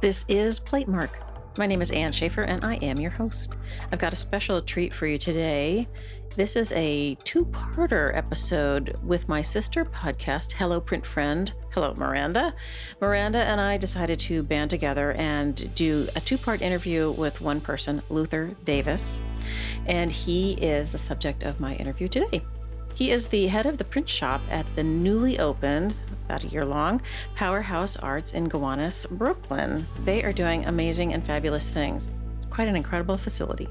This is Platemark. My name is Ann Shafer, and I am your host. I've got a special treat for you today. This is a two-parter episode with my sister podcast, Hello Print Friend. Hello, Miranda. Miranda and I decided to band together and do a two-part interview with one person, Luther Davis, and he is the subject of my interview today. He is the head of the print shop at the newly opened, about a year long, Powerhouse Arts in Gowanus, Brooklyn. They are doing amazing and fabulous things. It's quite an incredible facility.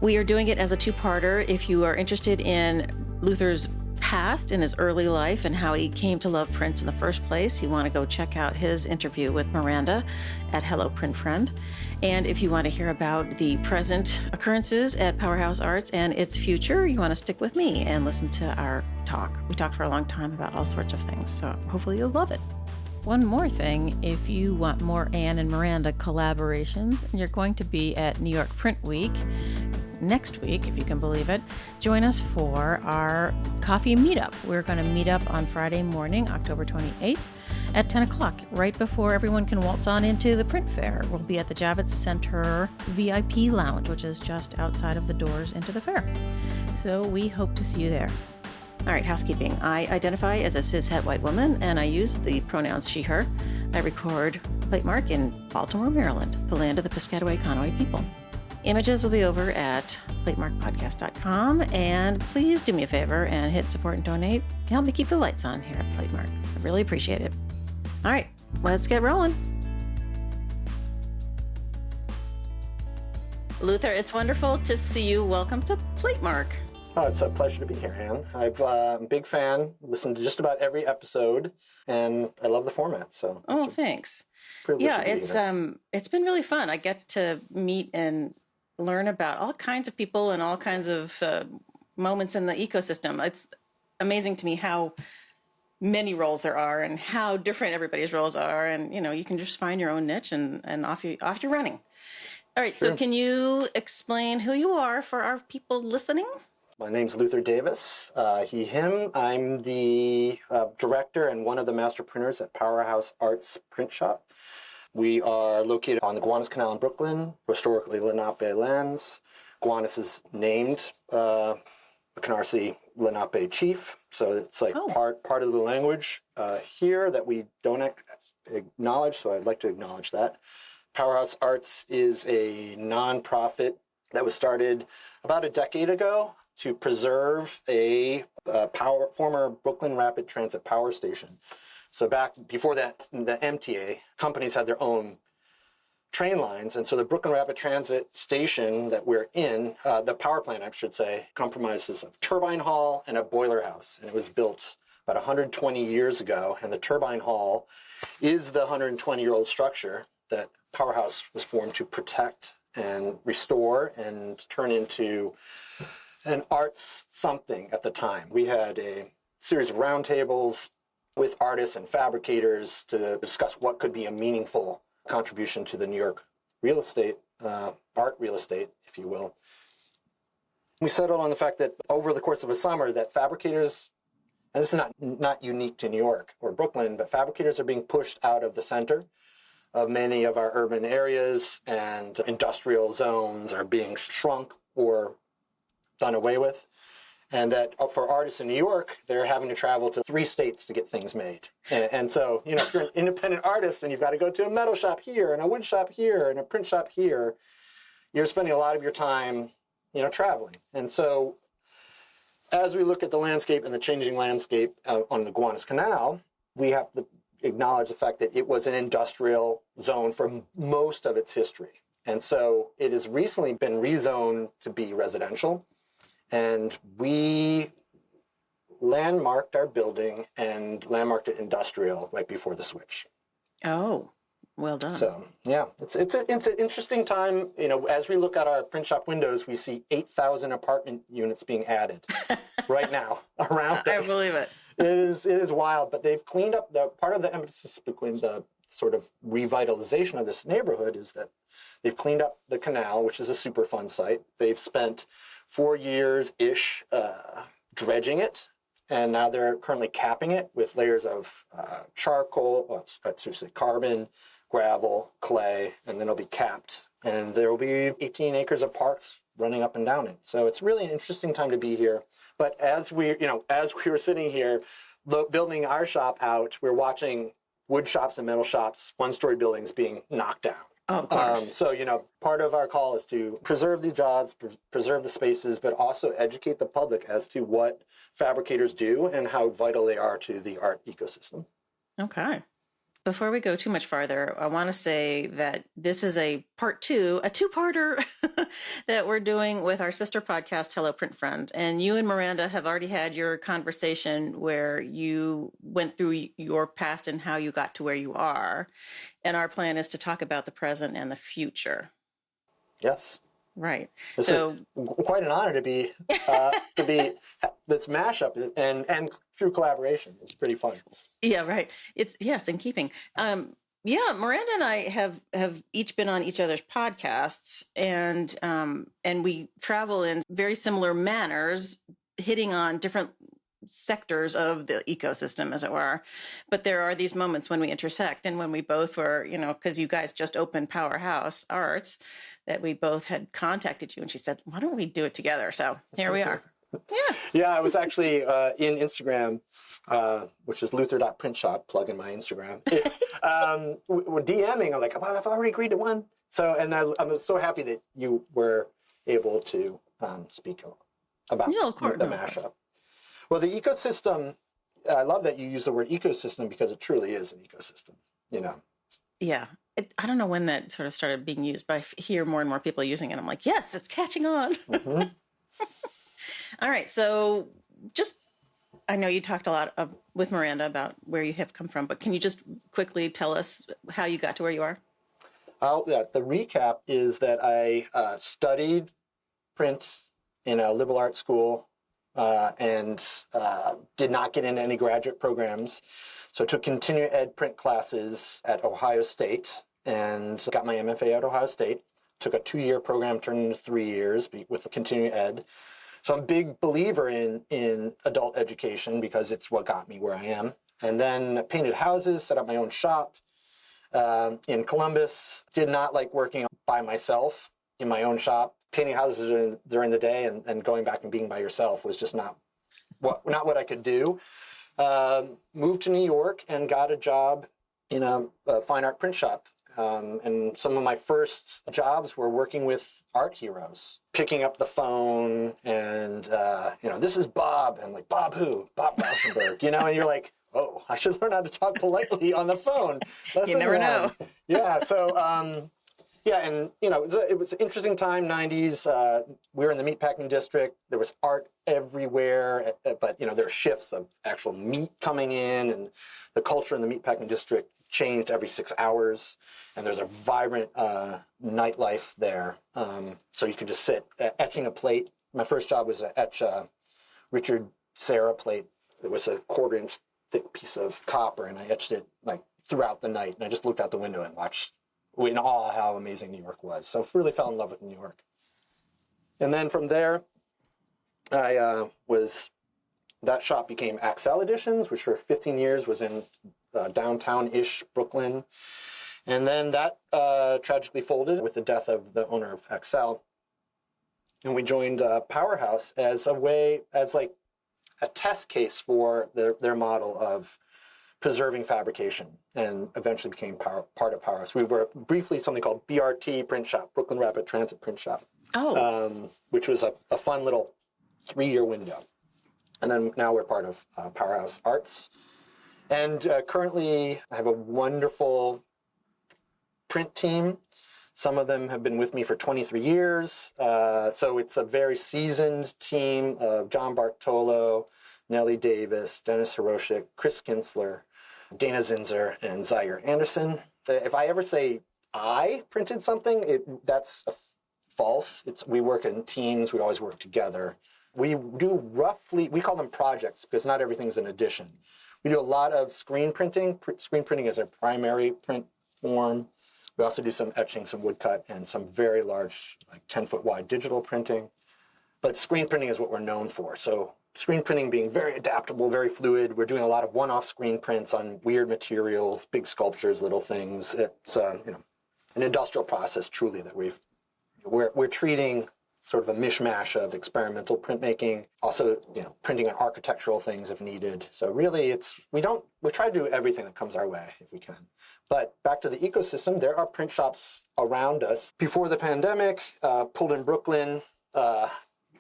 We are doing it as a two-parter. If you are interested in Luther's past in his early life and how he came to love print in the first place, you want to go check out his interview with Miranda at Hello Print Friend. And if you want to hear about the present occurrences at Powerhouse Arts and its future, you want to stick with me and listen to our talk. We talked for a long time about all sorts of things, so hopefully you'll love it. One more thing, if you want more Ann and Miranda collaborations, and you're going to be at New York Print Week next week, if you can believe it, join us for our coffee meetup. We're going to meet up on Friday morning, October 28th at 10 o'clock, right before everyone can waltz on into the print fair. We'll be at the Javits Center VIP Lounge, which is just outside of the doors into the fair. So we hope to see you there. All right, housekeeping. I identify as a cishet white woman, and I use the pronouns she, her. I record Platemark in Baltimore, Maryland, the land of the Piscataway Conoy people. Images will be over at platemarkpodcast.com, and please do me a favor and hit support and donate. Help me keep the lights on here at Platemark. I really appreciate it. All right, let's get rolling. Luther, it's wonderful to see you. Welcome to Platemark. Oh, it's a pleasure to be here, Ann. I'm a big fan, listened to just about every episode, and I love the format. So, thanks. Yeah, it's been really fun. I get to meet and learn about all kinds of people and all kinds of moments in the ecosystem. It's amazing to me how many roles there are and how different everybody's roles are, and you can just find your own niche and off you're running. All right, Sure. So can you explain who you are for our people listening? My name's Luther Davis, he, him. I'm the director and one of the master printers at Powerhouse Arts print shop. We are located on the Gowanus Canal in Brooklyn, historically Lenape lands. Gowanus is named a Canarsie Lenape chief, so it's like part of the language here that we don't acknowledge, so I'd like to acknowledge that. Powerhouse Arts is a nonprofit that was started about a decade ago to preserve a former Brooklyn Rapid Transit power station. So back before that, the MTA, companies had their own train lines. And so the Brooklyn Rapid Transit station that we're in, the power plant, I should say, comprises a turbine hall and a boiler house. And it was built about 120 years ago. And the turbine hall is the 120-year-old structure that Powerhouse was formed to protect and restore and turn into an arts something at the time. We had a series of roundtables with artists and fabricators to discuss what could be a meaningful contribution to the New York real estate, art real estate, if you will. We settled on the fact that over the course of a summer that fabricators, and this is not unique to New York or Brooklyn, but fabricators are being pushed out of the center of many of our urban areas, and industrial zones are being shrunk or done away with. And that for artists in New York, they're having to travel to 3 states to get things made. And so, if you're an independent artist and you've got to go to a metal shop here and a wood shop here and a print shop here, you're spending a lot of your time, traveling. And so as we look at the landscape and the changing landscape on the Gowanus Canal, we have to acknowledge the fact that it was an industrial zone for most of its history. And so it has recently been rezoned to be residential. And we landmarked our building and landmarked it industrial right before the switch. Oh, well done. So, yeah, it's an interesting time. As we look out our print shop windows, we see 8,000 apartment units being added right now around us. I believe it. It is wild, but they've cleaned up part of the emphasis between the sort of revitalization of this neighborhood is that they've cleaned up the canal, which is a super fun site. They've spent 4 years-ish dredging it, and now they're currently capping it with layers of charcoal, carbon, gravel, clay, and then it'll be capped. And there will be 18 acres of parks running up and down it. So it's really an interesting time to be here. But as we were sitting here building our shop out, we're watching wood shops and metal shops, one-story buildings being knocked down. Oh, of course. So, part of our call is to preserve the jobs, preserve the spaces, but also educate the public as to what fabricators do and how vital they are to the art ecosystem. Okay. Before we go too much farther, I want to say that this is a two-parter that we're doing with our sister podcast, Hello Print Friend. And you and Miranda have already had your conversation where you went through your past and how you got to where you are. And our plan is to talk about the present and the future. Yes. Right. This is quite an honor to be this mashup and true collaboration. It's pretty fun. Yeah, right. Yes, in keeping. Miranda and I have each been on each other's podcasts, and we travel in very similar manners, hitting on different sectors of the ecosystem, as it were. But there are these moments when we intersect, and when we both were, because you guys just opened Powerhouse Arts, that we both had contacted you, and she said, "Why don't we do it together?" So here we are. Yeah. Yeah, I was actually in Instagram, which is luther.printshop, plug in my Instagram. We're DMing. I'm like, I've already agreed to one. So, and I'm so happy that you were able to speak about the mashup. Well, the ecosystem, I love that you use the word ecosystem because it truly is an ecosystem, Yeah. I don't know when that sort of started being used, but I hear more and more people using it. I'm like, yes, it's catching on. Mm-hmm. All right. So I know you talked a lot with Miranda about where you have come from, but can you just quickly tell us how you got to where you are? The recap is that I studied print in a liberal arts school and did not get into any graduate programs. So I took continuing ed print classes at Ohio State and got my MFA at Ohio State. Took a 2-year program, turned into 3 years with the continuing ed. So I'm a big believer in adult education because it's what got me where I am. And then painted houses, set up my own shop in Columbus. Did not like working by myself in my own shop. Painting houses during the day and going back and being by yourself was just not what I could do. Moved to New York and got a job in a fine art print shop. And some of my first jobs were working with art heroes, picking up the phone and, this is Bob. And I'm like, Bob who? Bob Rauschenberg, and you're like, oh, I should learn how to talk politely on the phone. You never know. Yeah. So, and, it was an interesting time, 90s. We were in the meatpacking district. There was art everywhere, but, there were shifts of actual meat coming in, and the culture in the meatpacking district changed every 6 hours, and there's a vibrant nightlife there. So you could just sit etching a plate. My first job was to etch a Richard Serra plate. It was a 1/4-inch thick piece of copper, and I etched it like throughout the night. And I just looked out the window and watched in awe how amazing New York was. So really fell in love with New York. And then from there, that shop became Axel Editions, which for 15 years was in downtown-ish Brooklyn. And then that tragically folded with the death of the owner of Axel. And we joined Powerhouse as a test case for their model of preserving fabrication, and eventually became part of Powerhouse. We were briefly something called BRT Print Shop, Brooklyn Rapid Transit Print Shop, which was a fun little 3-year window. And then now we're part of Powerhouse Arts. And currently I have a wonderful print team. Some of them have been with me for 23 years. So it's a very seasoned team of John Bartolo, Nellie Davis, Dennis Hiroshik, Chris Kinsler, Dana Zinzer, and Zaire Anderson. If I ever say I printed something, that's false. We work in teams. We always work together. We we call them projects because not everything's an edition. We do a lot of screen printing. Screen printing is our primary print form. We also do some etching, some woodcut, and some very large, like 10-foot wide digital printing. But screen printing is what we're known for. So screen printing being very adaptable, very fluid. We're doing a lot of one-off screen prints on weird materials, big sculptures, little things. It's an industrial process truly that we're treating sort of a mishmash of experimental printmaking, also printing on architectural things if needed. So really, we try to do everything that comes our way if we can. But back to the ecosystem, there are print shops around us. Before the pandemic, pulled in Brooklyn,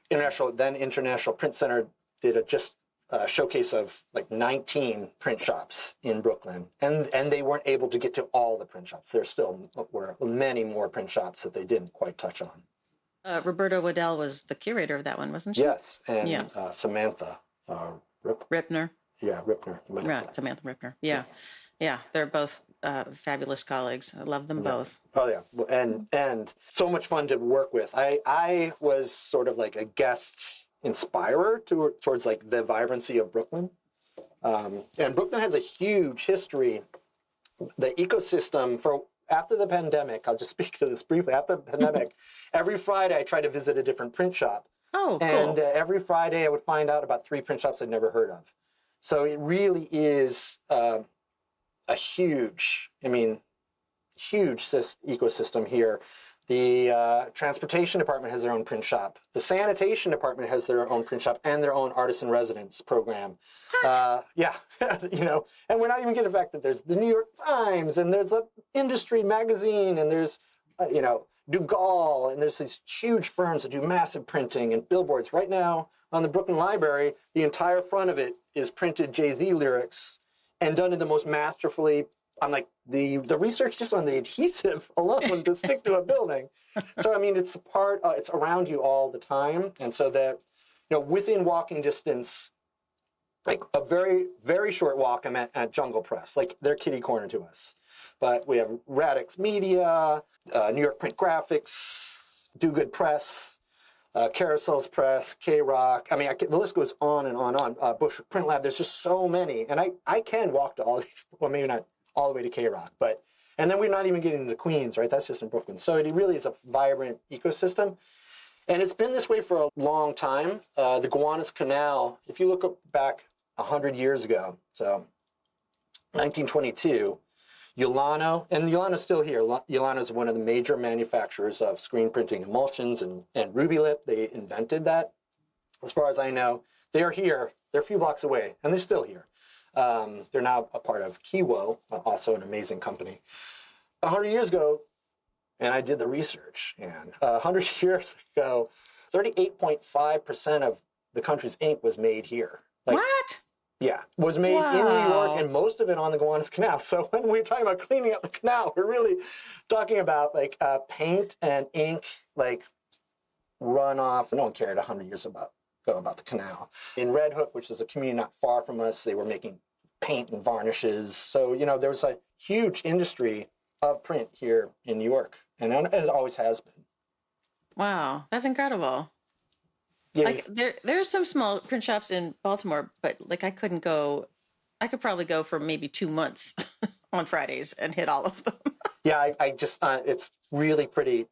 International Print Center did a showcase of like 19 print shops in Brooklyn, and they weren't able to get to all the print shops. There still were many more print shops that they didn't quite touch on. Roberta Waddell was the curator of that one, wasn't she? Yes, and Samantha Ripner. Yeah, Ripner. Right, Samantha Ripner. Yeah, they're both fabulous colleagues. I love them both. Oh yeah, and so much fun to work with. I was sort of like a guest inspirer towards like the vibrancy of Brooklyn, and Brooklyn has a huge history. The ecosystem after the pandemic, I'll just speak to this briefly. After the pandemic, every Friday I tried to visit a different print shop. Oh, cool. And every Friday I would find out about 3 print shops I'd never heard of. So it really is a huge ecosystem here. The transportation department has their own print shop. The sanitation department has their own print shop and their own artist-in-residence program. Yeah, and we're not even getting the fact that there's the New York Times, and there's a industry magazine, and there's, Dugal, and there's these huge firms that do massive printing and billboards. Right now on the Brooklyn Library, the entire front of it is printed Jay-Z lyrics and done in the most masterfully. I'm like, the research just on the adhesive alone to stick to a building. So, it's it's around you all the time. And so that, within walking distance, like a very, very short walk, I'm at Jungle Press, like they're kitty corner to us. But we have Radix Media, New York Print Graphics, Do Good Press, Carousels Press, K-Rock. The list goes on and on and on. Bushwick Print Lab, there's just so many. And I can walk to all these, well, maybe not all the way to K-Rock, and then we're not even getting to Queens, right? That's just in Brooklyn. So it really is a vibrant ecosystem. And it's been this way for a long time. The Gowanus Canal, if you look back 100 years ago, so 1922, Ulano, and Ulano's still here. Ulano is one of the major manufacturers of screen printing emulsions and Ruby Lip. They invented that. As far as I know, they're here. They're a few blocks away, and they're still here. They're now a part of Kiwo, also an amazing company. 100 years ago, and I did the research, and 100 years ago, 38.5% of the country's ink was made here. What? Yeah, was made in New York, and most of it on the Gowanus Canal. So when we're talking about cleaning up the canal, we're really talking about like paint and ink, like runoff. No one cared 100 years ago about the canal. In Red Hook, which is a community not far from us, they were making paint and varnishes. So, there was a huge industry of print here in New York, and it always has been. Wow, that's incredible. Yeah, like there's some small print shops in Baltimore, but like I could probably go for maybe 2 months on Fridays and hit all of them. Yeah, I just, it's really pretty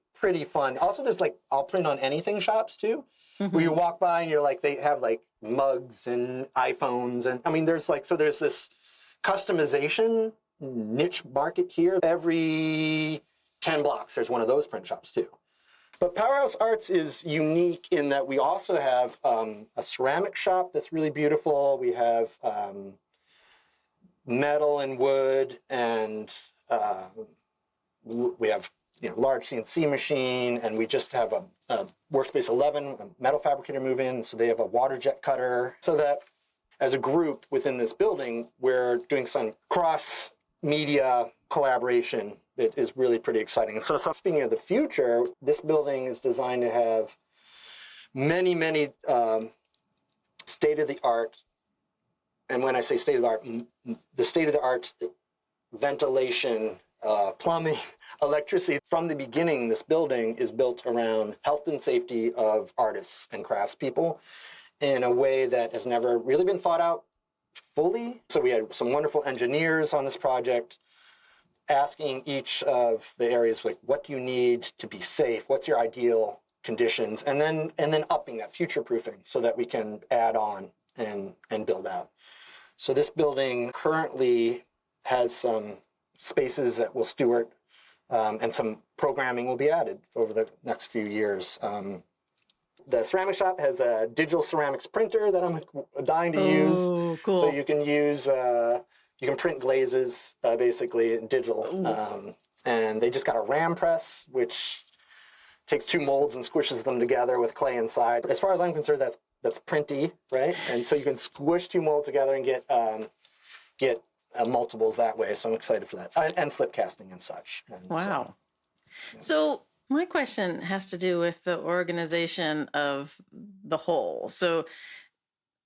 fun. Also, there's like, I'll print on anything shops too. Where you walk by and you're like, they have like mugs and iPhones. And there's this customization niche market here. Every 10 blocks, there's one of those print shops too. But Powerhouse Arts is unique in that we also have a ceramic shop that's really beautiful. We have metal and wood, and we have large CNC machine, and we just have a Workspace 11, a metal fabricator move in, so they have a water jet cutter. So that as a group within this building, we're doing some cross-media collaboration. It is really pretty exciting. So speaking of the future, this building is designed to have many, many state-of-the-art, and when I say state-of-the-art, the state-of-the-art ventilation, plumbing, electricity. From the beginning, this building is built around health and safety of artists and craftspeople in a way that has never really been thought out fully. So we had some wonderful engineers on this project asking each of the areas, like, what do you need to be safe? What's your ideal conditions, and then upping that, future proofing, so that we can add on and build out. So this building currently has some spaces that we'll steward, and some programming will be added over the next few years. The ceramic shop has a digital ceramics printer that I'm dying to use. Oh, cool. So you can use, you can print glazes basically in digital. And they just got a ram press, which takes 2 molds and squishes them together with clay inside. As far as I'm concerned, that's printy, right? And so you can squish 2 molds together and get multiples that way. So I'm excited for that. And slip casting and such. And wow. So my question has to do with the organization of the whole. So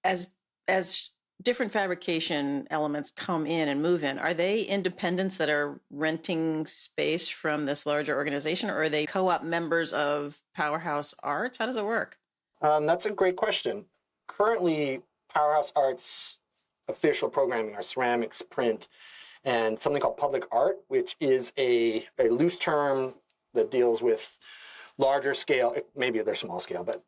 as different fabrication elements come in and move in, are they independents that are renting space from this larger organization, or are they co-op members of Powerhouse Arts? How does it work? That's a great question. Currently, Powerhouse Arts official programming are ceramics, print, and something called public art, which is a loose term that deals with larger scale, maybe they're small scale, but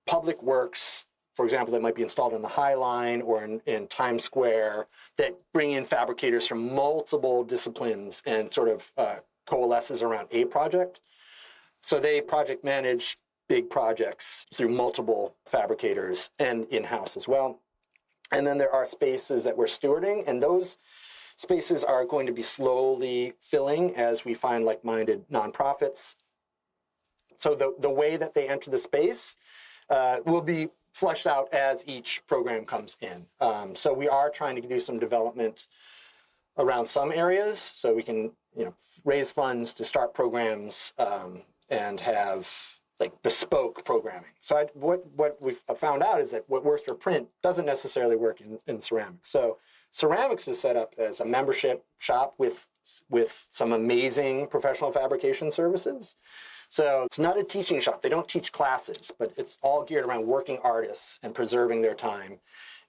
public works, for example, that might be installed in the High Line or in Times Square, that bring in fabricators from multiple disciplines and sort of coalesces around a project. So they project manage big projects through multiple fabricators and in-house as well. And then there are spaces that we're stewarding, and those spaces are going to be slowly filling as we find like-minded nonprofits. So the way that they enter the space will be fleshed out as each program comes in. So we are trying to do some development around some areas so we can raise funds to start programs and have like bespoke programming. So what we've found out is that what works for print doesn't necessarily work in ceramics. So ceramics is set up as a membership shop with some amazing professional fabrication services. So it's not a teaching shop. They don't teach classes, but it's all geared around working artists and preserving their time.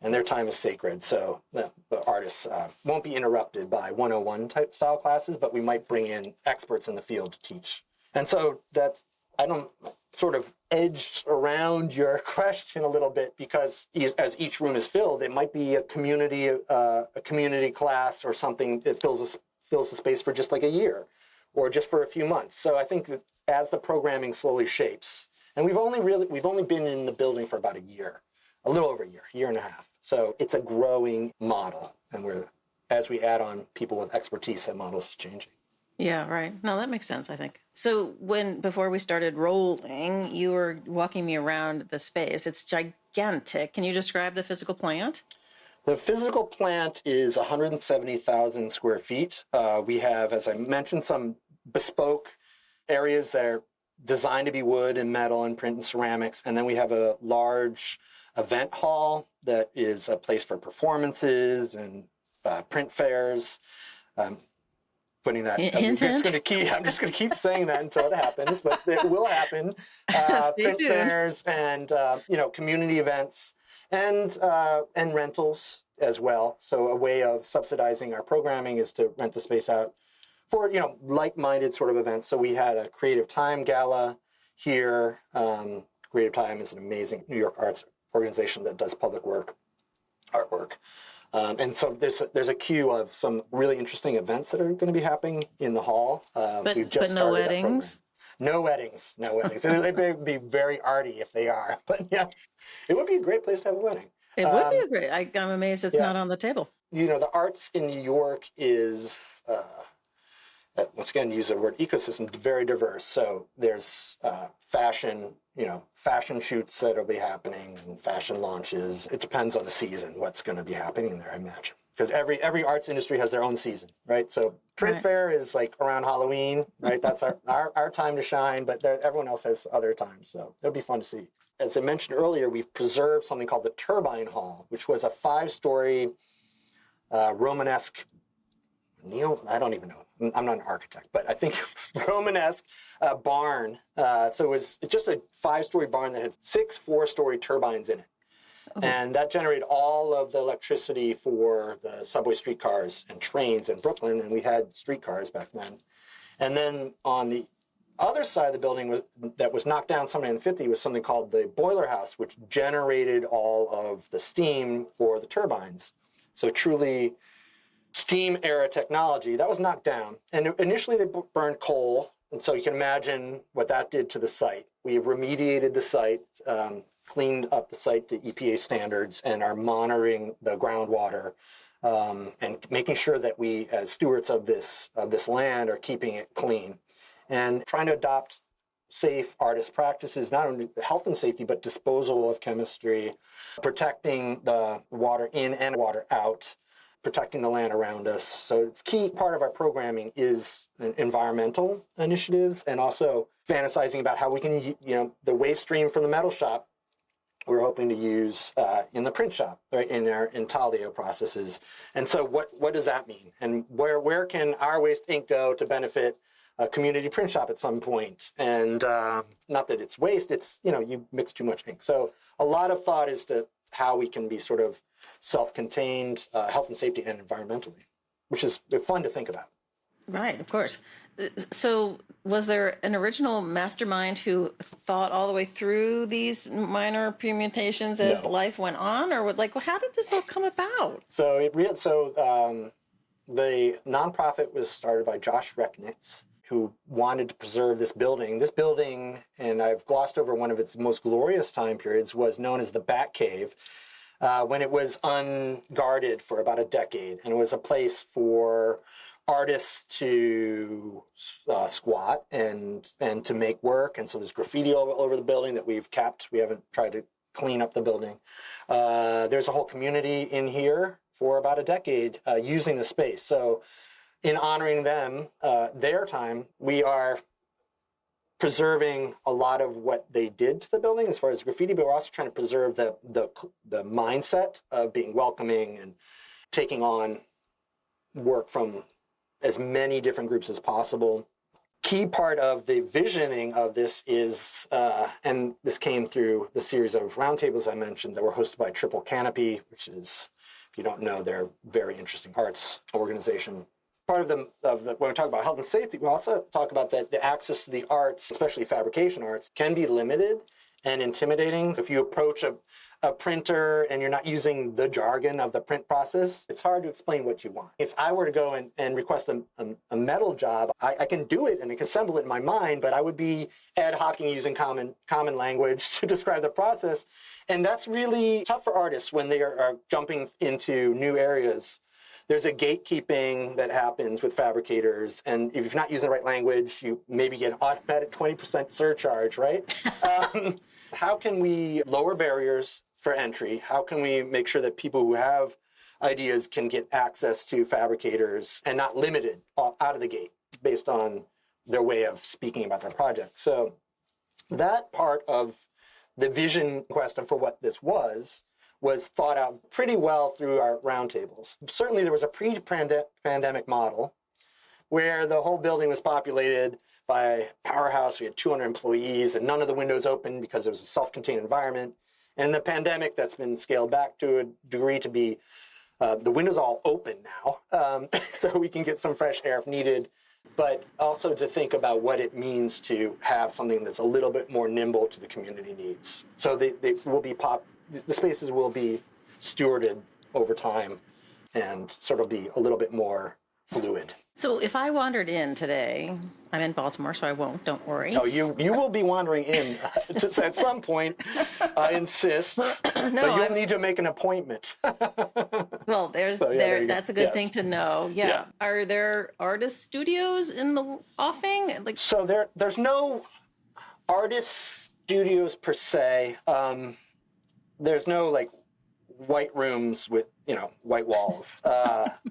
And their time is sacred. So the artists won't be interrupted by 101 type style classes, but we might bring in experts in the field to teach. And so I don't sort of edged around your question a little bit, because as each room is filled, it might be a community class or something that fills the space for just like a year or just for a few months. So I think that as the programming slowly shapes, and we've only been in the building for about a year, a little over a year and a half. So it's a growing model, and as we add on people with expertise, that model is changing. Yeah, right. No, that makes sense, I think. So before we started rolling, you were walking me around the space. It's gigantic. Can you describe the physical plant? The physical plant is 170,000 square feet. We have, as I mentioned, some bespoke areas that are designed to be wood and metal and print and ceramics. And then we have a large event hall that is a place for performances and print fairs. Putting that, I'm just going to keep saying that until it happens, but it will happen. Print fairs and community events and rentals as well. So a way of subsidizing our programming is to rent the space out for like-minded sort of events. So we had a Creative Time gala here. Creative Time is an amazing New York arts organization that does public artwork. And so there's a queue of some really interesting events that are going to be happening in the hall. But no weddings? No weddings. They'd be very arty if they are. But yeah, it would be a great place to have a wedding. It would be a great. I'm amazed it's not on the table. The arts in New York is, once again, use the word ecosystem, very diverse. So there's fashion shoots that'll be happening and fashion launches. It depends on the season what's going to be happening there, I imagine. Because every arts industry has their own season, right? So print fair is like around Halloween, right? That's our time to shine, but everyone else has other times. So it'll be fun to see. As I mentioned earlier, we've preserved something called the Turbine Hall, which was a 5-story Romanesque, I don't even know. I'm not an architect, but I think Romanesque barn. So it was just a 5-story barn that had 6 4-story turbines in it. Oh. And that generated all of the electricity for the subway streetcars and trains in Brooklyn. And we had streetcars back then. And then on the other side of the building that was knocked down sometime in the 50s was something called the boiler house, which generated all of the steam for the turbines. So truly steam era technology. That was knocked down. And initially they burned coal. And so you can imagine what that did to the site. We have remediated the site, cleaned up the site to EPA standards, and are monitoring the groundwater and making sure that we, as stewards of this land, are keeping it clean and trying to adopt safe artist practices, not only health and safety, but disposal of chemistry, protecting the water in and water out, protecting the land around us. So it's key part of our programming is environmental initiatives and also fantasizing about how we can, the waste stream from the metal shop, we're hoping to use in the print shop, right, in our intaglio processes. And so what does that mean? And where can our waste ink go to benefit a community print shop at some point? And not that it's waste, it's, you mix too much ink. So a lot of thought as to how we can be sort of self-contained, health and safety and environmentally, which is fun to think about. Right, of course. So was there an original mastermind who thought all the way through these minor permutations as life went on? Or how did this all come about? So the nonprofit was started by Josh Recknitz, who wanted to preserve this building. This building, and I've glossed over one of its most glorious time periods, was known as the Bat Cave, when it was unguarded for about a decade. And it was a place for artists to squat and to make work. And so there's graffiti all over the building that we've kept. We haven't tried to clean up the building. There's a whole community in here for about a decade using the space. So in honoring them, their time, we are preserving a lot of what they did to the building as far as graffiti, but we're also trying to preserve the mindset of being welcoming and taking on work from as many different groups as possible. Key part of the visioning of this is, and this came through the series of roundtables I mentioned that were hosted by Triple Canopy, which is, if you don't know, they're a very interesting arts organization. Part of when we talk about health and safety, we also talk about that the access to the arts, especially fabrication arts, can be limited and intimidating. If you approach a printer and you're not using the jargon of the print process, it's hard to explain what you want. If I were to go and request a metal job, I can do it and I can assemble it in my mind, but I would be ad hocing using common language to describe the process. And that's really tough for artists when they are jumping into new areas. There's a gatekeeping that happens with fabricators, and if you're not using the right language, you maybe get an automatic 20% surcharge, right? How can we lower barriers for entry? How can we make sure that people who have ideas can get access to fabricators and not limited out of the gate based on their way of speaking about their project? So that part of the vision quest for what this was thought out pretty well through our roundtables. Certainly there was a pre-pandemic model where the whole building was populated by Powerhouse. We had 200 employees and none of the windows open because it was a self-contained environment. And the pandemic, that's been scaled back to a degree to be, the windows all open now, so we can get some fresh air if needed, but also to think about what it means to have something that's a little bit more nimble to the community needs. So they will be the spaces will be stewarded over time and sort of be a little bit more fluid. So if I wandered in today, I'm in Baltimore, so I won't, don't worry. No, you will be wandering in at some point, I insist. No, but you'll need to make an appointment. Well, that's a good thing to know. Yeah. Are there artist studios in the offing? So there's no artist studios per se. There's no white rooms with white walls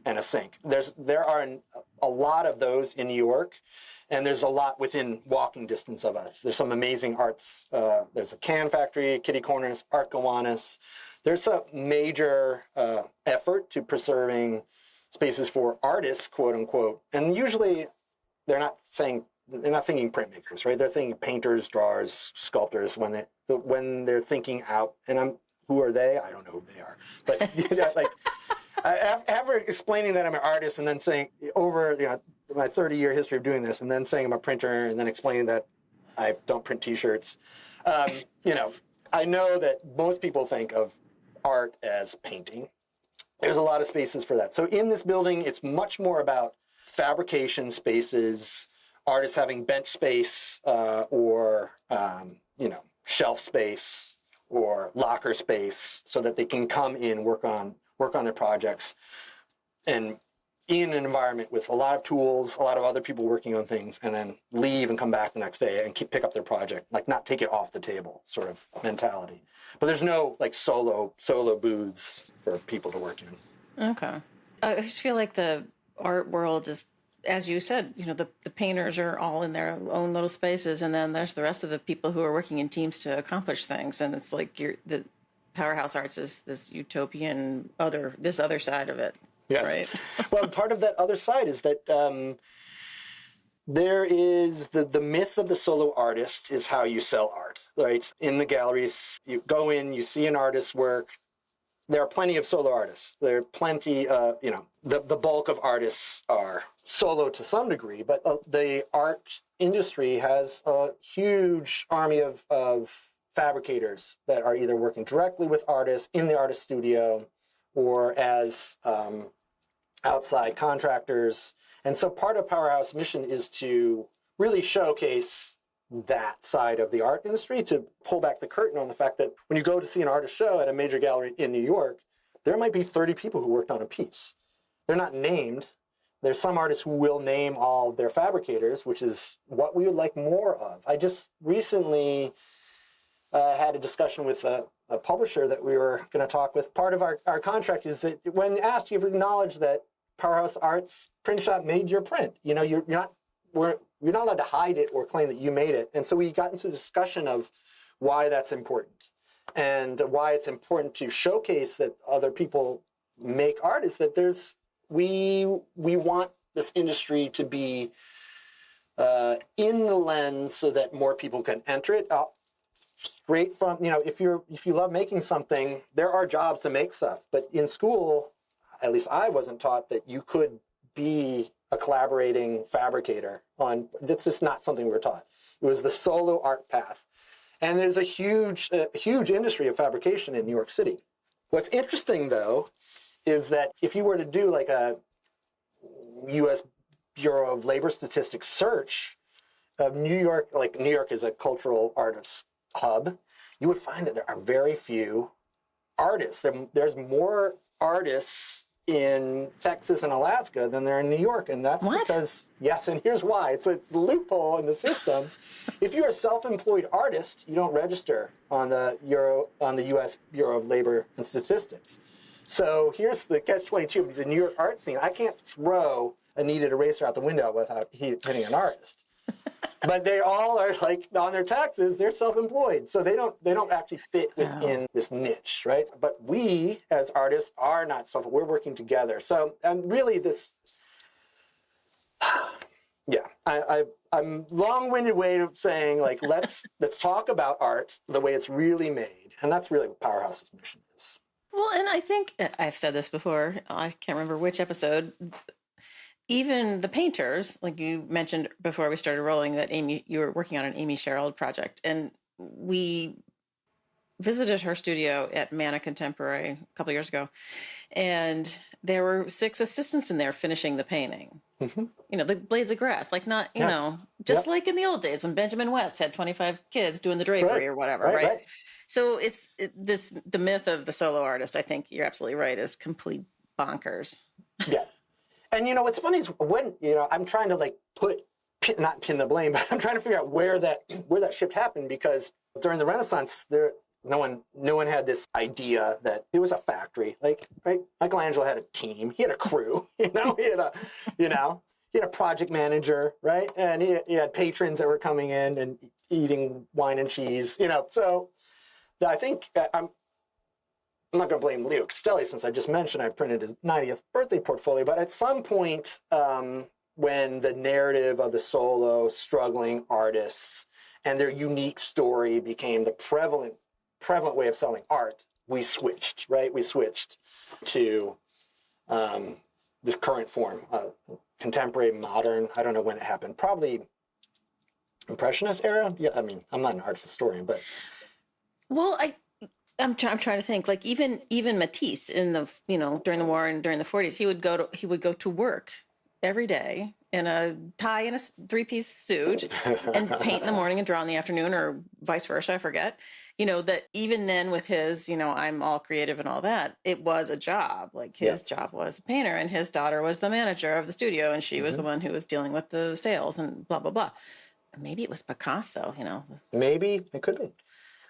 and a sink. There are a lot of those in New York, and there's a lot within walking distance of us. There's some amazing arts. There's a Can Factory, Kitty Corners, Art Gowanus. There's a major effort to preserving spaces for artists, quote unquote, and usually they're not thinking printmakers, right? They're thinking painters, drawers, sculptors when they're thinking out. And who are they? I don't know who they are. But after explaining that I'm an artist and then saying over my 30-year history of doing this and then saying I'm a printer and then explaining that I don't print T-shirts. I know that most people think of art as painting. There's a lot of spaces for that. So in this building, it's much more about fabrication spaces, artists having bench space or shelf space or locker space so that they can come in, work on their projects, and in an environment with a lot of tools, a lot of other people working on things, and then leave and come back the next day and pick up their project, like not take it off the table sort of mentality. But there's no like solo booths for people to work in. Okay. I just feel like the art world is, as you said, the painters are all in their own little spaces, and then there's the rest of the people who are working in teams to accomplish things. And it's like the Powerhouse Arts is this utopian this other side of it. Yes. Right. Well, part of that other side is that there is the myth of the solo artist is how you sell art, right? In the galleries, you go in, you see an artist's work. There are plenty of solo artists. There are plenty, the bulk of artists are solo to some degree, but the art industry has a huge army of fabricators that are either working directly with artists in the artist studio or as outside contractors. And so part of Powerhouse mission is to really showcase that side of the art industry, to pull back the curtain on the fact that when you go to see an artist show at a major gallery in New York, there might be 30 people who worked on a piece. They're not named. There's some artists who will name all of their fabricators, which is what we would like more of. I just recently had a discussion with a publisher that we were going to talk with. Part of our contract is that when asked, you've acknowledged that Powerhouse Arts print shop made your print. You're not allowed to hide it or claim that you made it. And so we got into the discussion of why that's important and why it's important to showcase that other people make art. Is that we want this industry to be in the lens so that more people can enter it. Straight from, if you love making something, there are jobs to make stuff. But in school, at least I wasn't taught that you could be a collaborating fabricator that's just not something we were taught. It was the solo art path. And there's a huge industry of fabrication in New York City. What's interesting, though, is that if you were to do like a U.S. Bureau of Labor Statistics search of New York, like New York is a cultural artist hub, you would find that there are very few artists. There's more artists in Texas and Alaska than there are in New York, and that's because, yes, and here's why. It's a loophole in the system. If you're a self-employed artist, you don't register on the U.S. Bureau of Labor and Statistics. So here's the catch-22 of the New York art scene. I can't throw a kneaded eraser out the window without hitting an artist. But they all are like on their taxes, they're self-employed. So they don't actually fit within this niche, right? But we as artists are not we're working together. So really this, I'm long-winded way of saying like, let's talk about art the way it's really made. And that's really what Powerhouse's mission is. Well, and I think I've said this before, I can't remember which episode, even the painters, like you mentioned before we started rolling, that you were working on an Amy Sherald project, and we visited her studio at Mana Contemporary a couple of years ago, and there were 6 assistants in there finishing the painting. Mm-hmm. The blades of grass, like not, like in the old days when Benjamin West had 25 kids doing the drapery or whatever, right? So the myth of the solo artist, I think you're absolutely right, is complete bonkers. Yeah. And what's funny is when I'm trying to like not pin the blame, but I'm trying to figure out where that shift happened, because during the Renaissance no one had this idea that it was a factory. Like, right? Michelangelo had a team, he had a crew, he had a project manager, right? And he had patrons that were coming in and eating wine and cheese, So I think I'm not going to blame Leo Castelli, since I just mentioned I printed his 90th birthday portfolio, but at some point when the narrative of the solo struggling artists and their unique story became the prevalent way of selling art, we switched, right? We switched to this current form, contemporary, modern. I don't know when it happened. Probably Impressionist era. Yeah, I mean, I'm not an art historian, but Well, I'm trying to think. Like even Matisse in the during the war and during the 40s, he would go to work every day in a tie and a three-piece suit and paint in the morning and draw in the afternoon, or vice versa. I forget. That even then with his, I'm all creative and all that, it was a job. Like his job was a painter, and his daughter was the manager of the studio, and she was the one who was dealing with the sales and blah blah blah. Maybe it was Picasso. Maybe it could be.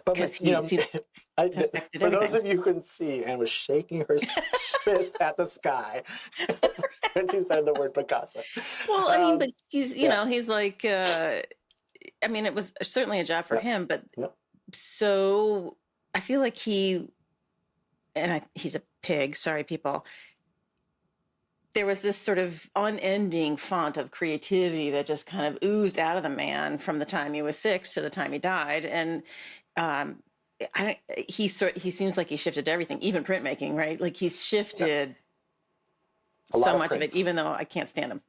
But because for those of you who couldn't see, Anne was shaking her fist at the sky when she said the word Picasso. Well, I mean, but he's he's like, I mean, it was certainly a job for him, but so I feel like he's a pig. Sorry, people. There was this sort of unending font of creativity that just kind of oozed out of the man from the time he was 6 to the time he died, and he seems like he shifted to everything, even printmaking, right? Like he's shifted so much of it, even though I can't stand him.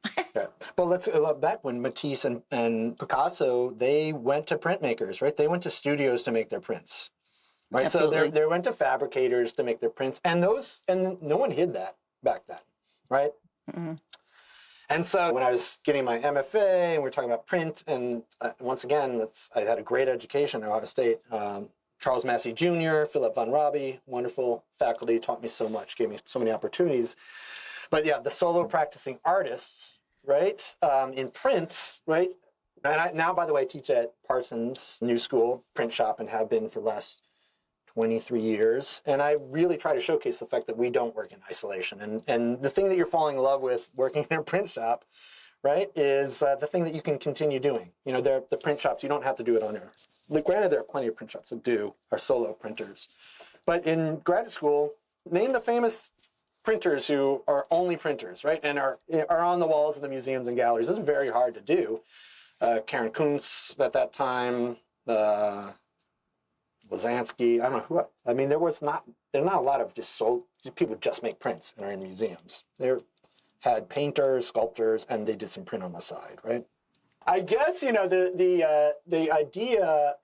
Well, let's look back when Matisse and Picasso, they went to printmakers, right? They went to studios to make their prints, right? Absolutely. So they went to fabricators to make their prints, and no one hid that back then, right? Mm-hmm. And so when I was getting my MFA and we were talking about print, and once again, I had a great education at Ohio State. Charles Massey Jr., Philip Von Robbie, wonderful faculty, taught me so much, gave me so many opportunities. But yeah, the solo practicing artists, right, in print, right? And I now, by the way, teach at Parsons New School print shop and have been for the last 23 years. And I really try to showcase the fact that we don't work in isolation. And the thing that you're falling in love with working in a print shop, right, is the thing that you can continue doing. The print shops, you don't have to do it on your... Granted, there are plenty of print shops that are solo printers. But in graduate school, name the famous printers who are only printers, right, and are on the walls of the museums and galleries. This is very hard to do. Karen Kuntz at that time, Lazansky, I don't know who. I mean, there's not a lot of people who just make prints and are in museums. They had painters, sculptors, and they did some print on the side, right? I guess the idea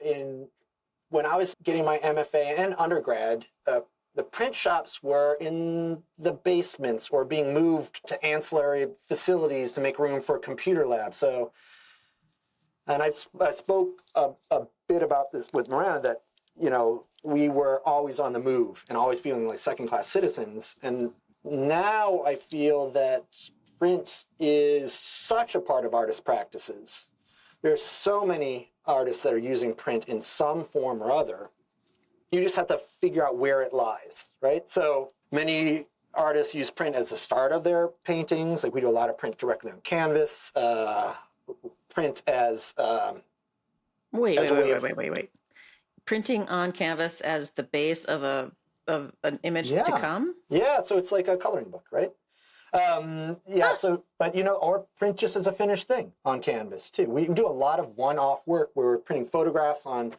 when I was getting my MFA and undergrad, the print shops were in the basements or being moved to ancillary facilities to make room for a computer lab. So, and I spoke a bit about this with Miranda, that we were always on the move and always feeling like second-class citizens. And now I feel that print is such a part of artist practices. There's so many artists that are using print in some form or other. You just have to figure out where it lies, right? So many artists use print as the start of their paintings. Like we do a lot of print directly on canvas, print as... Wait. Printing on canvas as the base of an image to come? Yeah, so it's like a coloring book, right? Or print just as a finished thing on canvas too. We do a lot of one-off work where we're printing photographs on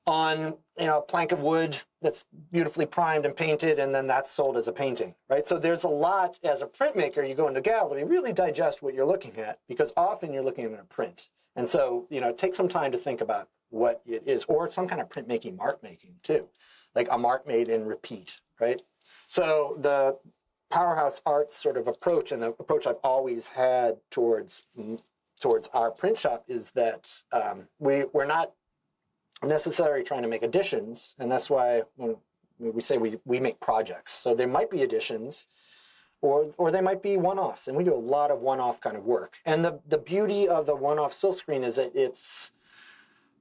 a plank of wood that's beautifully primed and painted, and then that's sold as a painting, right? So there's a lot, as a printmaker, you go into gallery, really digest what you're looking at, because often you're looking at a print. And so, take some time to think about what it is, or some kind of printmaking, mark making too, like a mark made and repeat, right? So the Powerhouse Arts sort of approach, and the approach I've always had towards our print shop, is that we're not necessarily trying to make additions, and that's why when we say we make projects. So there might be additions, or they might be one-offs, and we do a lot of one-off kind of work. And the beauty of the one-off silkscreen is that it's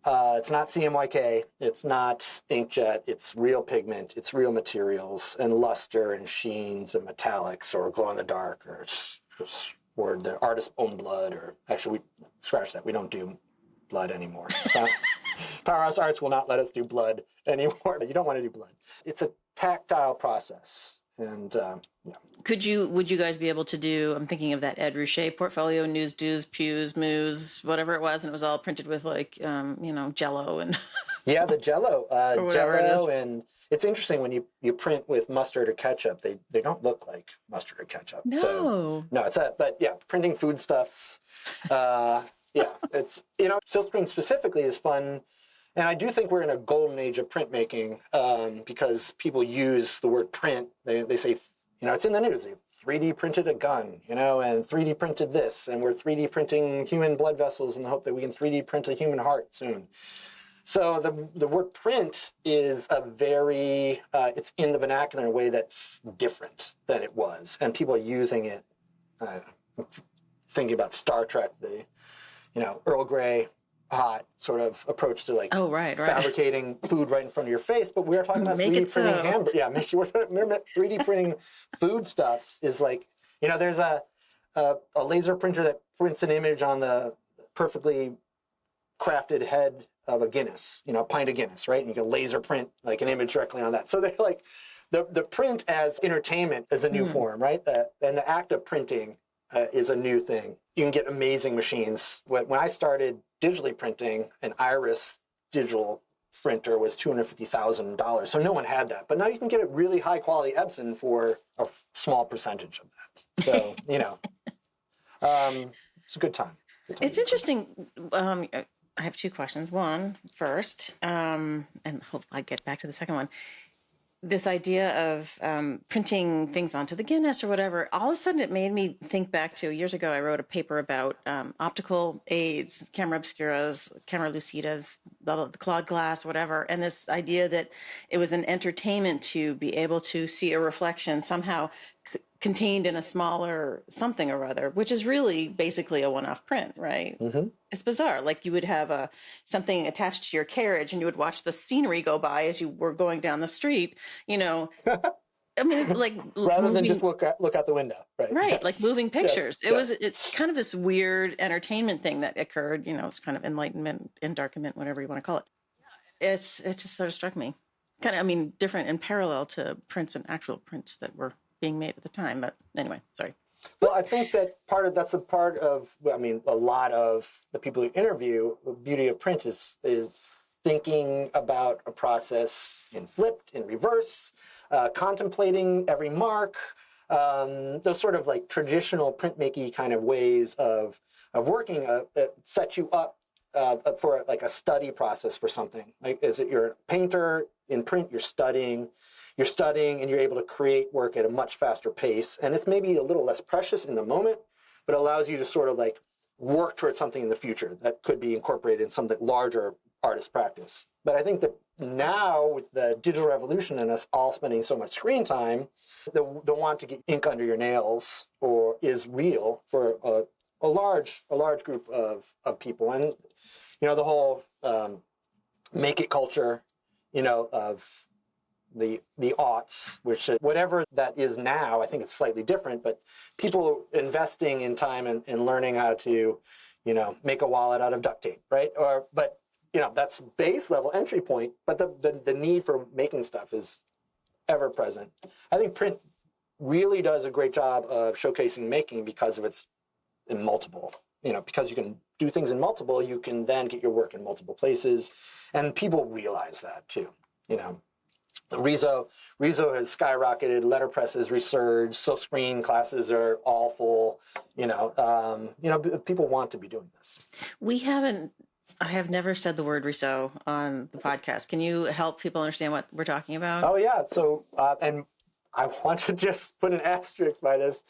not CMYK, it's not inkjet, it's real pigment, it's real materials, and luster and sheens and metallics, or glow in the dark, or the artist's own blood, or actually, we scratch that, we don't do blood anymore. Powerhouse Arts will not let us do blood anymore. You don't want to do blood. It's a tactile process. And would you guys be able to do, I'm thinking of that Ed Ruscha portfolio, News, Do's, Pews, Moos, whatever it was, and it was all printed with Jello and yeah, the Jello, Jello and it's interesting when you print with mustard or ketchup, they don't look like mustard or ketchup. No. So, no, but yeah, printing foodstuffs, yeah, it's, silkscreen specifically is fun. And I do think we're in a golden age of printmaking because people use the word print. They say, it's in the news. They 3D printed a gun, and 3D printed this, and we're 3D printing human blood vessels in the hope that we can 3D print a human heart soon. So the word print is it's in the vernacular in a way that's different than it was. And people are using it, thinking about Star Trek, the, Earl Grey hot sort of approach to fabricating food right in front of your face. But we are talking about 3D printing hamburgers. Yeah, 3D printing foodstuffs is like, there's a laser printer that prints an image on the perfectly crafted head of a Guinness, a pint of Guinness, right? And you can laser print like an image directly on that. So they're like, the print as entertainment is a new form, right? And the act of printing is a new thing. You can get amazing machines. When I started digitally printing, an Iris digital printer was $250,000. So no one had that. But now you can get a really high quality Epson for a small percentage of that. So, it's a good time. It's interesting. I have two questions. One, first, and hope I get back to the second one. This idea of printing things onto the Guinness or whatever, all of a sudden it made me think back to years ago. I wrote a paper about optical aids, camera obscuras, camera lucidas, the Claude glass, whatever. And this idea that it was an entertainment to be able to see a reflection somehow contained in a smaller something or other, which is really basically a one-off print, right? Mm-hmm. It's bizarre. Like you would have something attached to your carriage and you would watch the scenery go by as you were going down the street, I mean, it's like rather than just look out the window, right? Right, yes. like moving pictures. Yes. It's kind of this weird entertainment thing that occurred. It's kind of enlightenment, endarkenment, whatever you want to call it. It just sort of struck me, different in parallel to prints and actual prints that were being made at the time. But anyway, sorry. Well, I think that that's a part of, a lot of the people who interview, the beauty of print is thinking about a process in flipped, in reverse, contemplating every mark, those sort of like traditional printmaking kind of ways of working that set you up for like a study process for something. Like, you're a painter in print, you're studying and you're able to create work at a much faster pace. And it's maybe a little less precious in the moment, but allows you to sort of like work towards something in the future that could be incorporated in some larger artist practice. But I think that now with the digital revolution and us all spending so much screen time, the want to get ink under your nails is real for a large group of people. And, the whole make it culture, of the aughts, which whatever that is now, I think it's slightly different, but people investing in time and learning how to, make a wallet out of duct tape, right? But that's base level entry point, but the need for making stuff is ever present. I think print really does a great job of showcasing making because of its in multiple, because you can do things in multiple, you can then get your work in multiple places, and people realize that too, Riso has skyrocketed, letterpresses resurged, silkscreen classes are all full, people want to be doing this. I have never said the word Riso on the podcast. Can you help people understand what we're talking about? Oh yeah, so, and I want to just put an asterisk by this,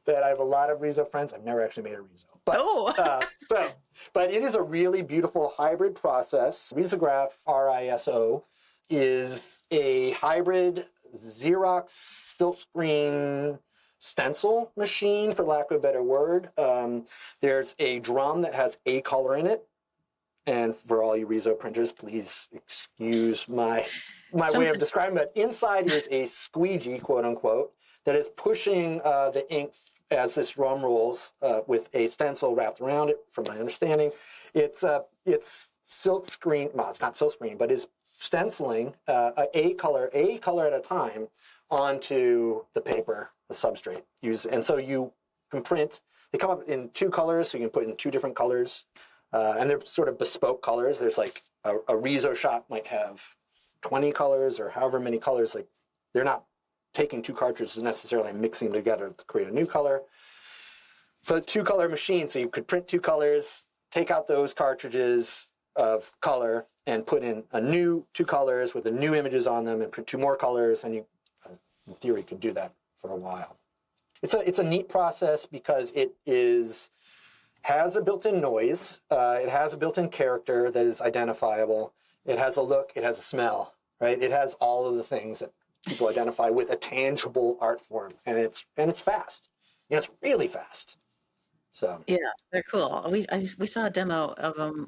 that I have a lot of Riso friends. I've never actually made a Riso. But, but it is a really beautiful hybrid process. Risograph, RISO, is a hybrid Xerox silkscreen stencil machine, for lack of a better word. There's a drum that has a color in it. And for all you Riso printers, please excuse my way of describing it. Inside is a squeegee, quote unquote, that is pushing the ink as this drum rolls with a stencil wrapped around it, from my understanding. It's silk screen, well, it's not silk screen, but it's stenciling a color at a time onto the paper, the substrate. And so you can print, they come up in two colors, so you can put in two different colors. And they're sort of bespoke colors. There's like a Riso shop might have 20 colors or however many colors, like they're not taking two cartridges necessarily and mixing them together to create a new color. For the two-color machine, so you could print two colors, take out those cartridges of color, and put in a new two colors with the new images on them, and print two more colors, and you, in theory, could do that for a while. It's a neat process because it has a built-in noise, it has a built-in character that is identifiable, it has a look, it has a smell, right? It has all of the things that people identify with a tangible art form, and it's fast. It's really fast. So Yeah, they're cool. We saw a demo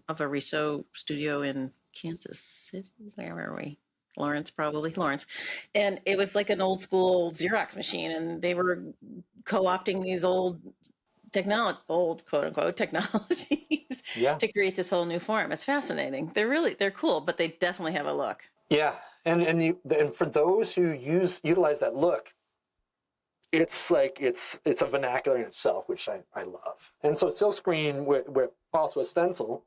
of a Riso studio in Kansas City. Where were we? Lawrence, probably Lawrence, and it was like an old school Xerox machine, and they were co-opting these old quote unquote technologies yeah, to create this whole new form. It's fascinating. They're cool, but they definitely have a look. yeah, and for those who utilize that look, it's like it's a vernacular in itself, which I love. And so silkscreen, we're also a stencil.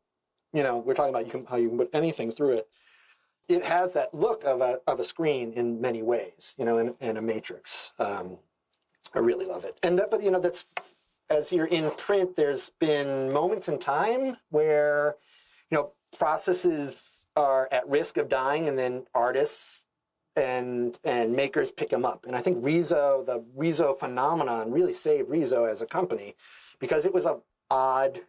We're talking about how you can put anything through it. It has that look of a screen in many ways, in a matrix. I really love it. But that's, as you're in print, there's been moments in time where, processes are at risk of dying, and then artists and makers pick them up. And I think the Riso phenomenon really saved Riso as a company because it was a odd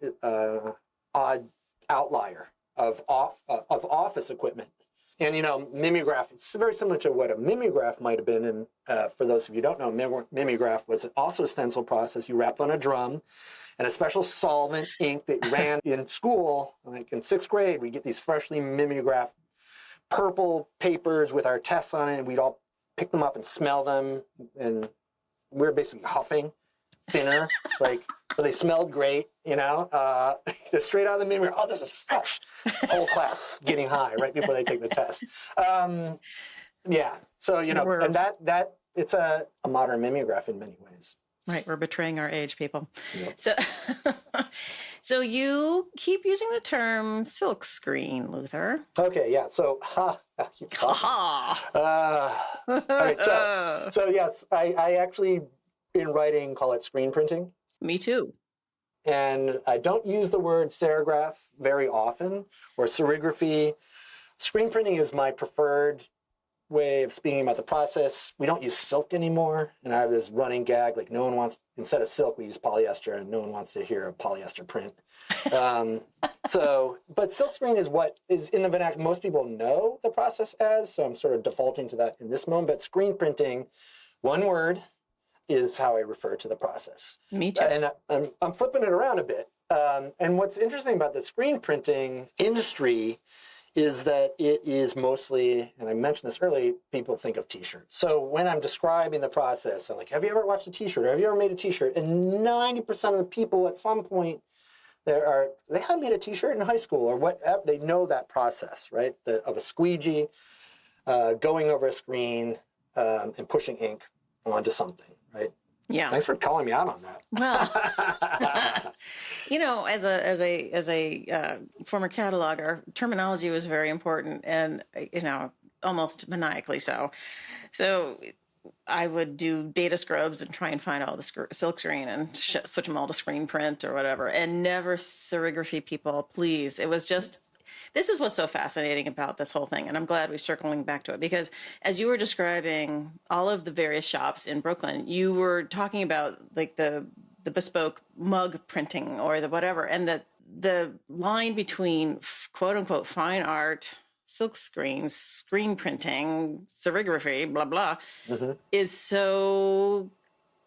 outlier of office equipment. And mimeograph, it's very similar to what a mimeograph might have been. And for those of you who don't know, mimeograph was also a stencil process. You wrapped on a drum and a special solvent ink that ran in school. Like in 6th grade, we get these freshly mimeographed purple papers with our tests on it, and we'd all pick them up and smell them. And we were basically huffing thinner, but they smelled great, just straight out of the mimeograph. Oh, this is fresh. Whole class getting high right before they take the test. Yeah. So, and that it's a modern mimeograph in many ways. Right. We're betraying our age, people. Yep. So you keep using the term silkscreen, Luther. Okay. Yeah. So, all right. So yes, I actually, in writing, call it screen printing. Me too. And I don't use the word serigraph very often, or serigraphy. Screen printing is my preferred way of speaking about the process. We don't use silk anymore, and I have this running gag, like no one wants, instead of silk, we use polyester, and no one wants to hear a polyester print. But silkscreen is what is in the vernacular. Most people know the process as, so I'm sort of defaulting to that in this moment. But screen printing, one word, is how I refer to the process. Me too. And I'm flipping it around a bit. And what's interesting about the screen printing industry is that it is mostly, and I mentioned this earlier, people think of t-shirts. So when I'm describing the process, I'm like, have you ever watched a t-shirt? Or have you ever made a t-shirt? And 90% of the people at some point, they have made a t-shirt in high school or whatever. They know that process, right? Of a squeegee, going over a screen and pushing ink onto something, right? Yeah. Thanks for calling me out on that. Well, as a former cataloger, terminology was very important, and almost maniacally so. So I would do data scrubs and try and find all the silk screen and switch them all to screen print or whatever, and never serigraphy, people, please. It was just. This is what's so fascinating about this whole thing, and I'm glad we're circling back to it, because as you were describing all of the various shops in Brooklyn, you were talking about like the bespoke mug printing or the whatever, and the line between quote unquote fine art, silk screens, screen printing, serigraphy, blah blah, is so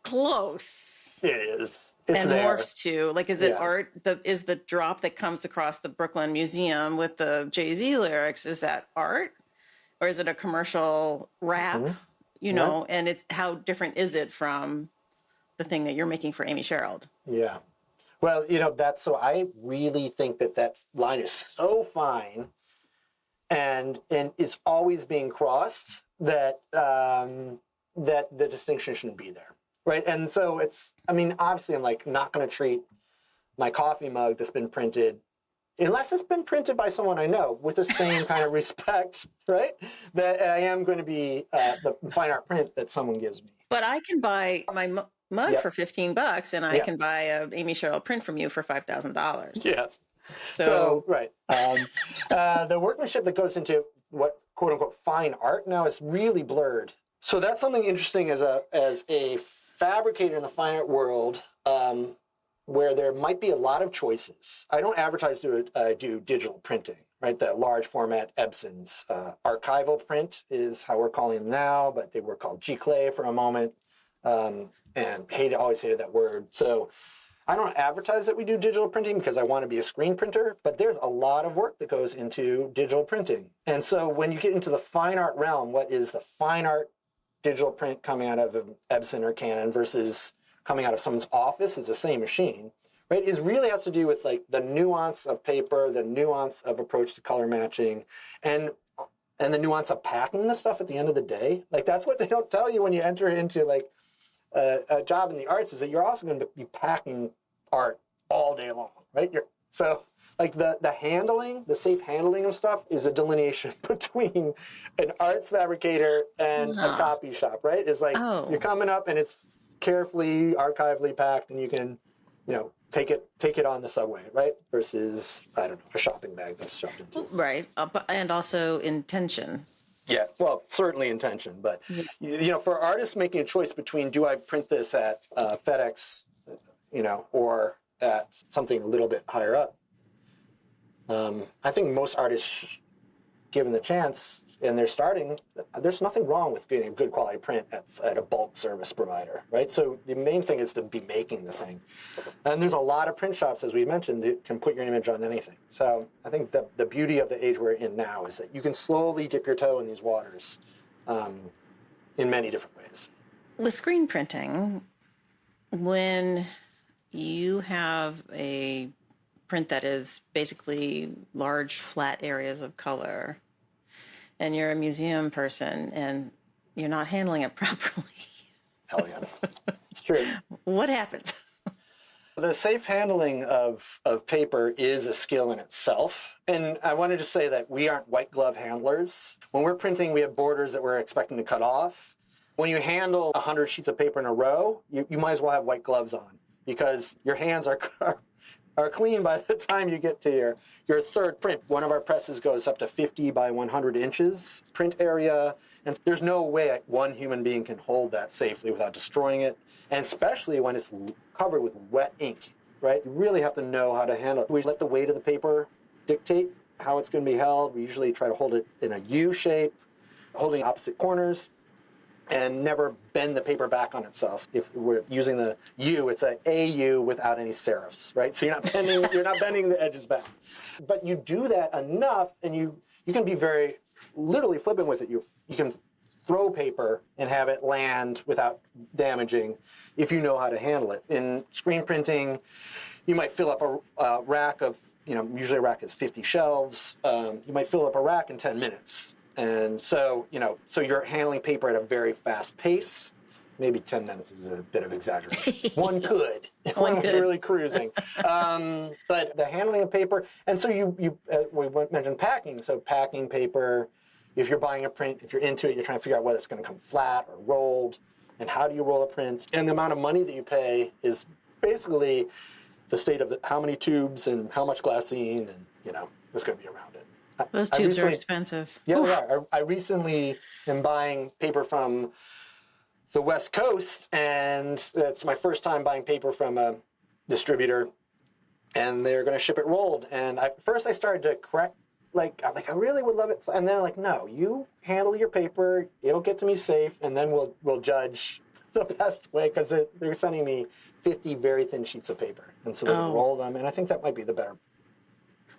close. It is. It's and there. Morphs to, like, is it art? Is the drop that comes across the Brooklyn Museum with the Jay-Z lyrics, is that art? Or is it a commercial rap? And it's how different is it from the thing that you're making for Amy Sherald? Yeah. Well, so I really think that line is so fine and it's always being crossed that that the distinction shouldn't be there. Right. And so obviously I'm like not going to treat my coffee mug that's been printed unless it's been printed by someone I know with the same kind of respect, right? That I am going to be the fine art print that someone gives me. But I can buy my mug Yep. for $15, and I Yeah. can buy a Amy Sherrill print from you for $5,000. Yes. So right. The workmanship that goes into what quote unquote fine art now is really blurred. So that's something interesting as a fabricator in the fine art world, where there might be a lot of choices. I don't advertise do digital printing, right? The large format Epsons. Archival print is how we're calling them now, but they were called Giclée for a moment, and always hated that word. So I don't advertise that we do digital printing because I want to be a screen printer, but there's a lot of work that goes into digital printing. And so when you get into the fine art realm, what is the fine art digital print coming out of an Epson or Canon versus coming out of someone's office? It's the same machine, right? It really has to do with like the nuance of paper, the nuance of approach to color matching, and the nuance of packing the stuff at the end of the day. Like that's what they don't tell you when you enter into like a job in the arts, is that you're also going to be packing art all day long, right? So like the handling, the safe handling of stuff is a delineation between an arts fabricator and a copy shop, right? It's like you're coming up and it's carefully, archivally packed, and you can, take it on the subway, right? Versus, I don't know, a shopping bag that's shoved into. Right, and also intention. Yeah, well, certainly intention, but for artists making a choice between do I print this at FedEx, or at something a little bit higher up, I think most artists, given the chance, and they're starting, there's nothing wrong with getting a good quality print at a bulk service provider, right? So the main thing is to be making the thing. And there's a lot of print shops, as we mentioned, that can put your image on anything. So I think the beauty of the age we're in now is that you can slowly dip your toe in these waters in many different ways. With screen printing, when you have a print that is basically large, flat areas of color, and you're a museum person and you're not handling it properly. Hell yeah. It's true. What happens? The safe handling of paper is a skill in itself. And I wanted to say that we aren't white glove handlers. When we're printing, we have borders that we're expecting to cut off. When you handle 100 sheets of paper in a row, you might as well have white gloves on, because your hands are clean by the time you get to your third print. One of our presses goes up to 50 by 100 inches print area, and there's no way one human being can hold that safely without destroying it, and especially when it's covered with wet ink, right? You really have to know how to handle it. We let the weight of the paper dictate how it's going to be held. We usually try to hold it in a U shape, holding opposite corners, and never bend the paper back on itself. If we're using the U, it's an AU without any serifs, right? So you're not bending the edges back. But you do that enough, and you can be very literally flippant with it. You can throw paper and have it land without damaging if you know how to handle it. In screen printing, you might fill up a rack of, usually a rack is 50 shelves. You might fill up a rack in 10 minutes. And so, so you're handling paper at a very fast pace. Maybe 10 minutes is a bit of exaggeration. One could. One was really cruising. But the handling of paper, and so we mentioned packing. So packing paper, if you're buying a print, if you're into it, you're trying to figure out whether it's going to come flat or rolled, and how do you roll a print. And the amount of money that you pay is basically the state of how many tubes and how much glassine, and, it's going to be around it. Those tubes are expensive. Yeah, they are. I recently am buying paper from the West Coast, and it's my first time buying paper from a distributor, and they're going to ship it rolled. And first I started to correct, I really would love it, and then no, you handle your paper, it'll get to me safe, and then we'll judge the best way, because they're sending me 50 very thin sheets of paper, and so they roll them, and I think that might be the better.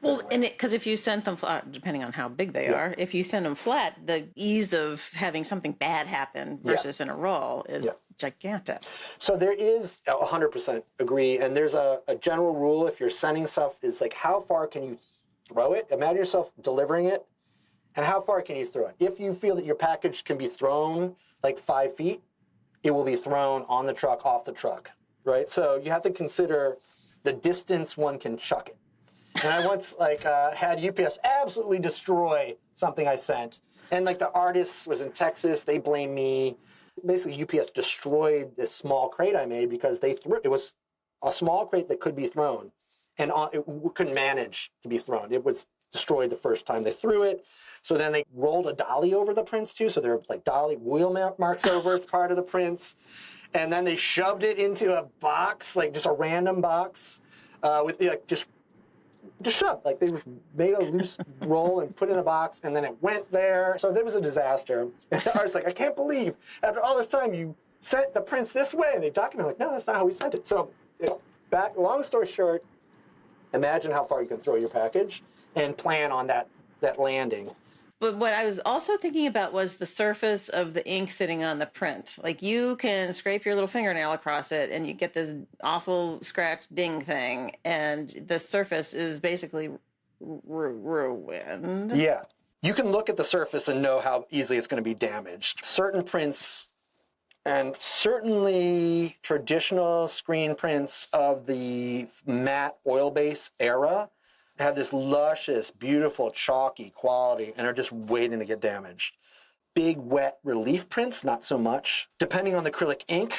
Well, because if you send them flat, depending on how big they are, if you send them flat, the ease of having something bad happen versus in a roll is gigantic. So there is 100% agree, and there's a general rule if you're sending stuff is how far can you throw it? Imagine yourself delivering it, and how far can you throw it? If you feel that your package can be thrown 5 feet, it will be thrown on the truck, off the truck, right? So you have to consider the distance one can chuck it. And I once had UPS absolutely destroy something I sent. And like the artist was in Texas, they blamed me. Basically, UPS destroyed this small crate I made because they threw it. Was a small crate that could be thrown, and it couldn't manage to be thrown. It was destroyed the first time they threw it. So then they rolled a dolly over the prints too. So there were like dolly wheel marks over as part of the prints. And then they shoved it into a box, like just a random box, with like just shoved. Like they just made a loose roll and put it in a box, and then it went there. So there was a disaster. And the artist's like, I can't believe after all this time you sent the prints this way. And they document like, no, that's not how we sent it. So long story short, imagine how far you can throw your package and plan on that landing. But what I was also thinking about was the surface of the ink sitting on the print. Like you can scrape your little fingernail across it and you get this awful scratch ding thing, and the surface is basically ruined. Yeah. You can look at the surface and know how easily it's going to be damaged. Certain prints, and certainly traditional screen prints of the matte oil base era, have this luscious, beautiful, chalky quality and are just waiting to get damaged. Big, wet relief prints, not so much. Depending on the acrylic ink,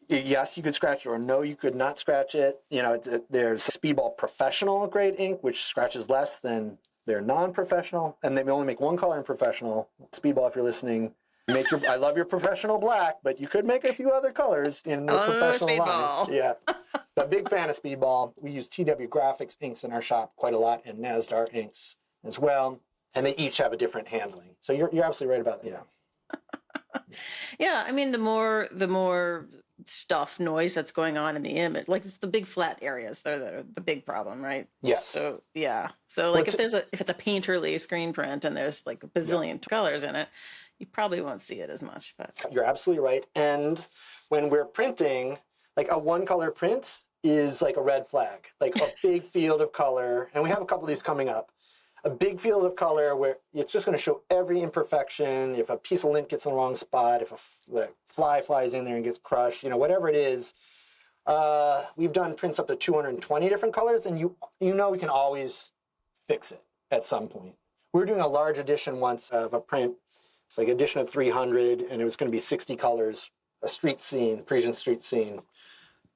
yes, you could scratch it, or no, you could not scratch it. You know, there's Speedball professional grade ink, which scratches less than their non-professional, and they only make one color in professional. Speedball, if you're listening, I love your professional black, but you could make a few other colors in the professional Speedball. line. Yeah. But big fan of Speedball. We use TW Graphics inks in our shop quite a lot, and Nasdar inks as well. And they each have a different handling. So you're absolutely right about that. Yeah. Yeah, I mean, the more stuff, noise that's going on in the image, like it's the big flat areas that are the big problem, right? Yes. So yeah. So like if it's a painterly screen print and there's like a bazillion colors in it, you probably won't see it as much. But you're absolutely right. And when we're printing, like a one color print is like a red flag, like a big field of color. And we have a couple of these coming up. A big field of color where it's just going to show every imperfection. If a piece of lint gets in the wrong spot, if a fly flies in there and gets crushed, whatever it is. We've done prints up to 220 different colors, and you know we can always fix it at some point. We were doing a large edition once of a print. It's like edition of 300, and it was going to be 60 colors, a street scene, Parisian street scene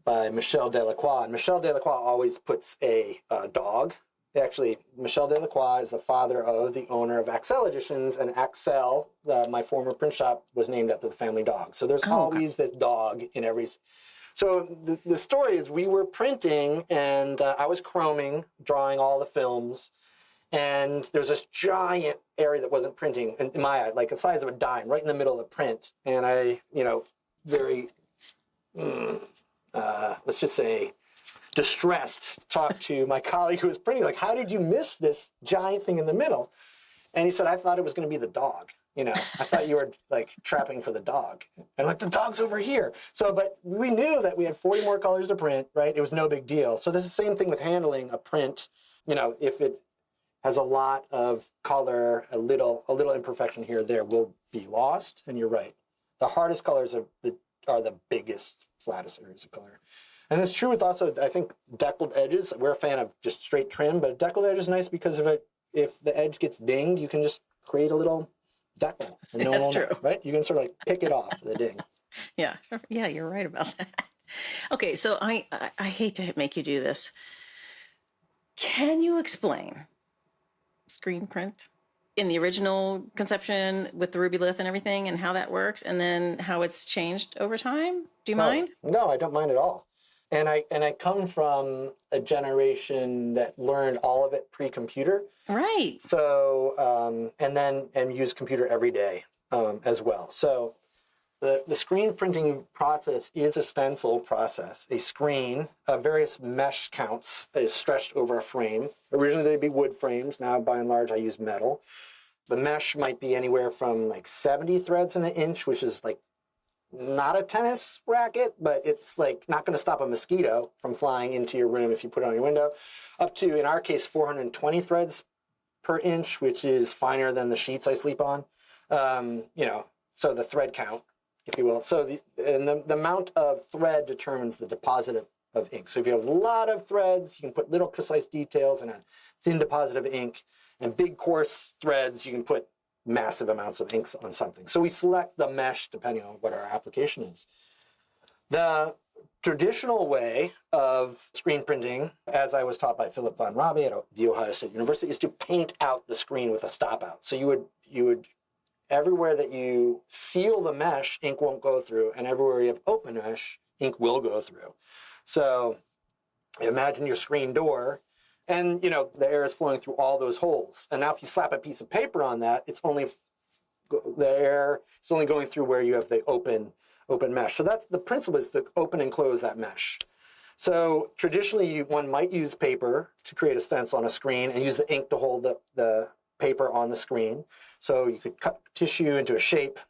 by Michel Delacroix. And Michel Delacroix always puts a dog. Actually, Michel Delacroix is the father of the owner of Axel Editions, and Axel, my former print shop, was named after the family dog. So there's always this dog in every... So the story is we were printing, and I was chroming, drawing all the films, and there's this giant area that wasn't printing, in my eye, like the size of a dime, right in the middle of the print. And I, very, let's just say, distressed, talked to my colleague who was printing, like, how did you miss this giant thing in the middle? And he said, I thought it was going to be the dog. I thought you were like trapping for the dog. And like, the dog's over here. So, but we knew that we had 40 more colors to print, right? It was no big deal. So this is the same thing with handling a print. If it has a lot of color, a little imperfection here or there will be lost. And you're right. The hardest colors are the biggest, flattest areas of color. And it's true with also, I think, deckled edges. We're a fan of just straight trim, but a deckled edge is nice because if the edge gets dinged, you can just create a little decal. And no That's one will true. know, right? You can sort of like pick it off, the ding. Yeah, you're right about that. Okay, so I hate to make you do this. Can you explain screen print in the original conception with the ruby lith and everything, and how that works, and then how it's changed over time? Do you mind? No, I don't mind at all. And I come from a generation that learned all of it pre-computer. Right. So, and use computer every day as well. So the screen printing process is a stencil process. A screen of various mesh counts is stretched over a frame. Originally they'd be wood frames. Now, by and large, I use metal. The mesh might be anywhere from like 70 threads in an inch, which is like not a tennis racket, but it's like not going to stop a mosquito from flying into your room if you put it on your window, up to, in our case, 420 threads per inch, which is finer than the sheets I sleep on. So the thread count, if you will. So the amount of thread determines the deposit of of ink. So if you have a lot of threads, you can put little precise details in a thin deposit of ink, and big coarse threads, you can put massive amounts of inks on something. So we select the mesh depending on what our application is. The traditional way of screen printing, as I was taught by Philip von Rabe at The Ohio State University, is to paint out the screen with a stop out. So you would everywhere that you seal the mesh, ink won't go through, and everywhere you have open mesh, ink will go through. So imagine your screen door, and the air is flowing through all those holes. And now if you slap a piece of paper on that, the air is only going through where you have the open mesh. So that's the principle, is to open and close that mesh. So traditionally, one might use paper to create a stencil on a screen and use the ink to hold the paper on the screen. So you could cut tissue into a shape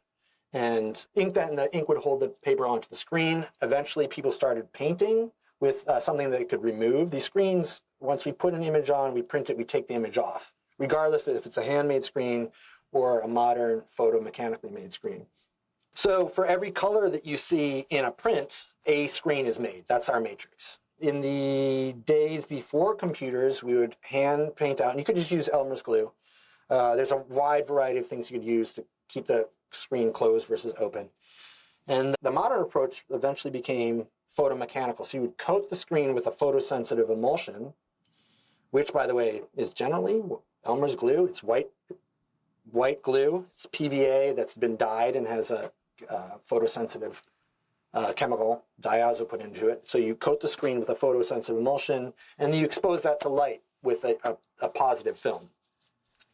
and ink that, and the ink would hold the paper onto the screen. Eventually, people started painting with something that they could remove. These screens, once we put an image on, we print it, we take the image off, regardless if it's a handmade screen or a modern photomechanically made screen. So for every color that you see in a print, a screen is made. That's our matrix. In the days before computers, we would hand paint out, and you could just use Elmer's glue. There's a wide variety of things you could use to keep the screen closed versus open. And the modern approach eventually became photomechanical. So you would coat the screen with a photosensitive emulsion, which, by the way, is generally Elmer's glue. It's white glue. It's PVA that's been dyed and has a photosensitive chemical, diazo, put into it. So you coat the screen with a photosensitive emulsion, and then you expose that to light with a positive film,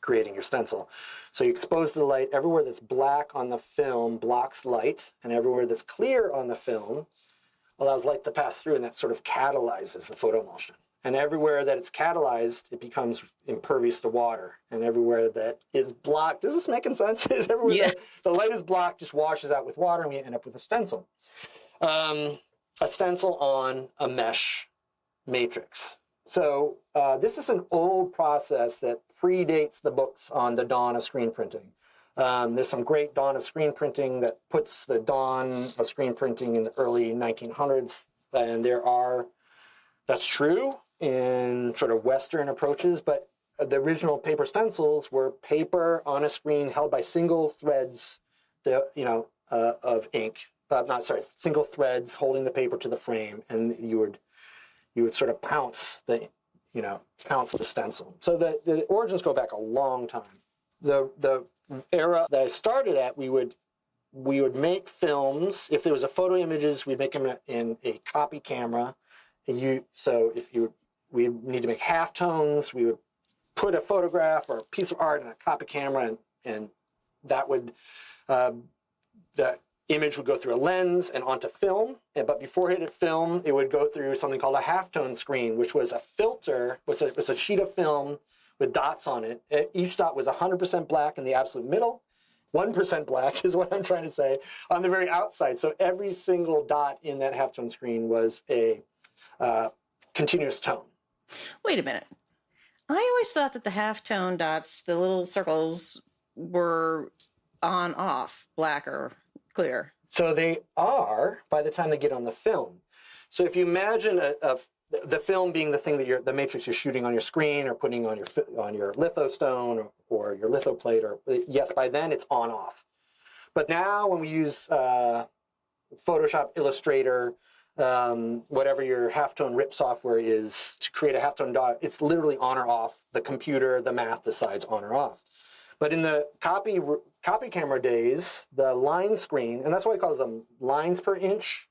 creating your stencil. So you expose the light. Everywhere that's black on the film blocks light, and everywhere that's clear on the film allows light to pass through, and that sort of catalyzes the photoemulsion. And everywhere that it's catalyzed, it becomes impervious to water. And everywhere that is blocked, is this making sense? Is everywhere that the light is blocked, just washes out with water, and we end up with a stencil. A stencil on a mesh matrix. So this is an old process that predates the books on the dawn of screen printing. There's some great dawn of screen printing that puts the dawn of screen printing in the early 1900s. And that's true in sort of Western approaches, but the original paper stencils were paper on a screen held by single threads, of ink. Single threads holding the paper to the frame, and you would sort of pounce the stencil. So the origins go back a long time. The era that I started at, we would make films. If there was a photo images, we'd make them in a copy camera. We need to make halftones, we would put a photograph or a piece of art in a copy camera, and that would the image would go through a lens and onto film. But before it hit film, it would go through something called a halftone screen, which was a filter, was a sheet of film with dots on it. Each dot was 100% black in the absolute middle. 1% black is what I'm trying to say on the very outside. So every single dot in that halftone screen was a continuous tone. Wait a minute. I always thought that the halftone dots, the little circles, were on, off, black or clear. So they are by the time they get on the film. So if you imagine the film being the thing that the matrix you're shooting on your screen or putting on your litho stone or your litho plate, yes, by then it's on, off. But now when we use Photoshop, Illustrator, whatever your halftone rip software is to create a halftone dot, it's literally on or off. The computer, the math decides on or off. But in the copy camera days, the line screen, and that's why it calls them lines per inch,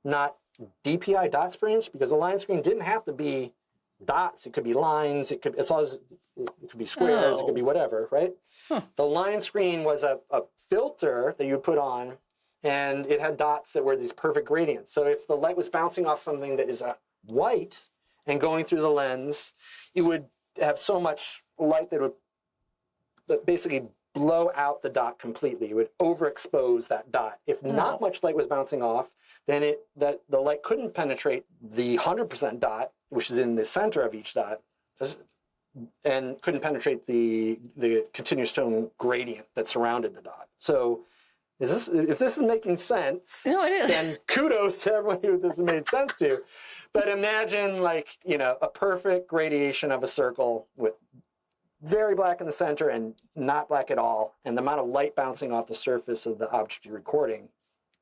not DPI, dots per inch, because the line screen didn't have to be dots. It could be lines. It could be squares. It could be whatever, right? Huh. The line screen was a filter that you would put on, and it had dots that were these perfect gradients. So if the light was bouncing off something that is white and going through the lens, it would have so much light that it would basically blow out the dot completely. It would overexpose that dot. If not much light was bouncing off, then the light couldn't penetrate the 100% dot, which is in the center of each dot, and couldn't penetrate the continuous tone gradient that surrounded the dot. So if this is making sense, No, it is. then kudos to everyone who this made sense to. But imagine a perfect gradation of a circle with very black in the center and not black at all. And the amount of light bouncing off the surface of the object you're recording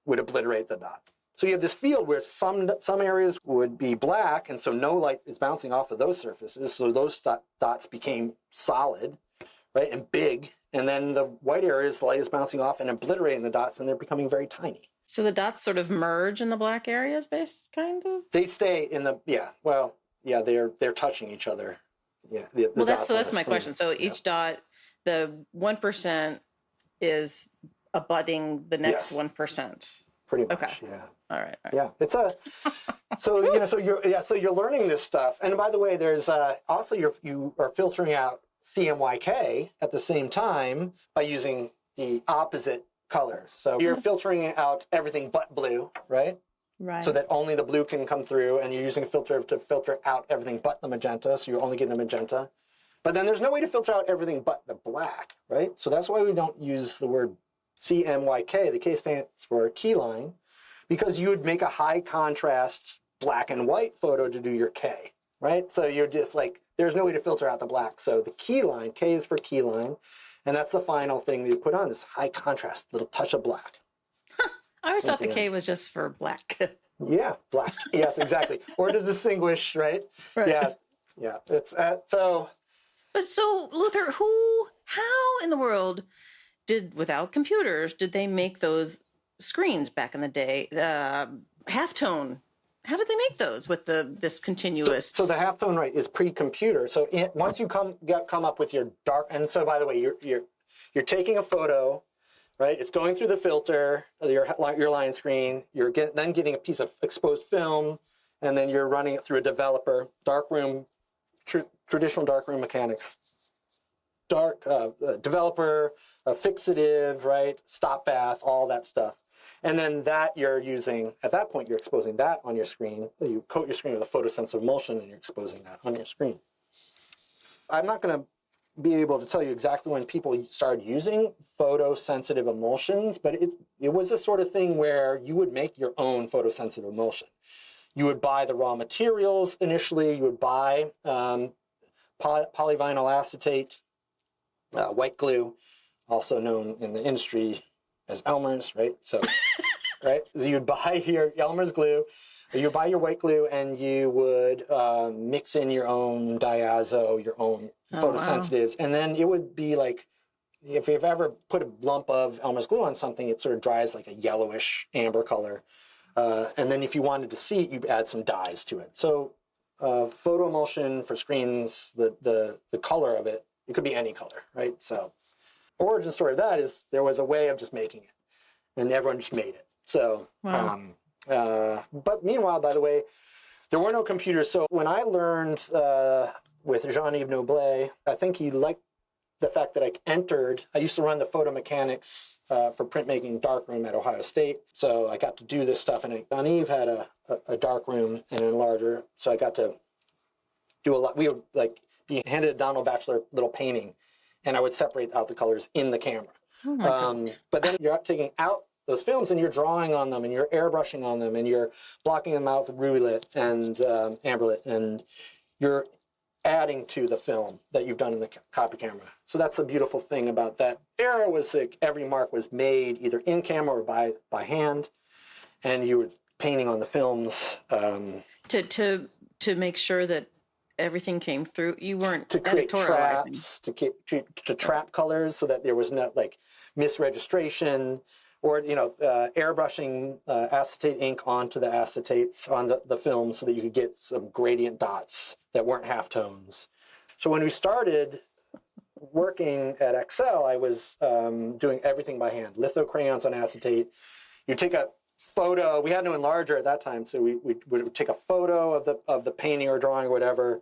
would obliterate the dot. So you have this field where some areas would be black, and so no light is bouncing off of those surfaces. So those dots became solid, right, and big. And then the white areas, the light is bouncing off and obliterating the dots, and they're becoming very tiny. So the dots sort of merge in the black areas, kind of? They stay in the, they're touching each other. Yeah. That's my question. So each dot, the 1% is abutting the next 1%. Pretty much, okay. Yeah. All right. Yeah, it's so you're learning this stuff, and by the way, there's also you are filtering out CMYK at the same time by using the opposite colors. So you're filtering out everything but blue, right? Right. So that only the blue can come through, and you're using a filter to filter out everything but the magenta. So you're only getting the magenta, but then there's no way to filter out everything but the black, right? So that's why we don't use the word CMYK. The K stands for keyline, because you would make a high contrast black and white photo to do your K, right? So you're just there's no way to filter out the black. So the keyline, K is for keyline, and that's the final thing that you put on, this high contrast, little touch of black. I always thought the K was just for black. Yeah, black. Yes, exactly. Or to distinguish, right? Right. Yeah. It's so. But so, Luther, how in the world without computers, did they make those screens back in the day? Halftone. How did they make those with this continuous? So the halftone, right, is pre-computer. So once you come up with your dark, and so by the way, you're taking a photo, right? It's going through the filter, your line screen. You're then getting a piece of exposed film, and then you're running it through a developer, darkroom, traditional darkroom mechanics. Developer, fixative, right? Stop bath, all that stuff. And then that you're using, at that point, you're exposing that on your screen. You coat your screen with a photosensitive emulsion, and you're exposing that on your screen. I'm not going to be able to tell you exactly when people started using photosensitive emulsions, but it was a sort of thing where you would make your own photosensitive emulsion. You would buy the raw materials initially. You would buy polyvinyl acetate, white glue, also known in the industry as Elmer's, right? So, right? So you'd buy your Elmer's glue, or you buy your white glue, and you would mix in your own diazo, your own photosensitives, and then it would be if you've ever put a lump of Elmer's glue on something, it sort of dries like a yellowish amber color. And then if you wanted to see it, you'd add some dyes to it. So photo emulsion for screens, the color of it, it could be any color, right? So origin story of that is there was a way of just making it, and everyone just made it. So, but meanwhile, by the way, there were no computers. So when I learned with Jean-Yves Noblet, I think he liked the fact that I used to run the photo mechanics for printmaking darkroom at Ohio State. So I got to do this stuff, and Jean-Yves had a darkroom and an enlarger. So I got to do a lot. We would be handed a Donald Batchelor little painting, and I would separate out the colors in the camera. But then you're taking out those films, and you're drawing on them, and you're airbrushing on them, and you're blocking them out with Ruilit and Amberlit, and you're adding to the film that you've done in the copy camera. So that's the beautiful thing about that era, was every mark was made either in camera or by hand, and you were painting on the films. To make sure that everything came through. You weren't to create editorializing. traps, to trap colors so that there was no misregistration, or airbrushing acetate ink onto the acetates on the film so that you could get some gradient dots that weren't halftones. So when we started working at Excel, I was doing everything by hand. Litho crayons on acetate. You take a photo. We had no enlarger at that time, so we would take a photo of the painting or drawing or whatever,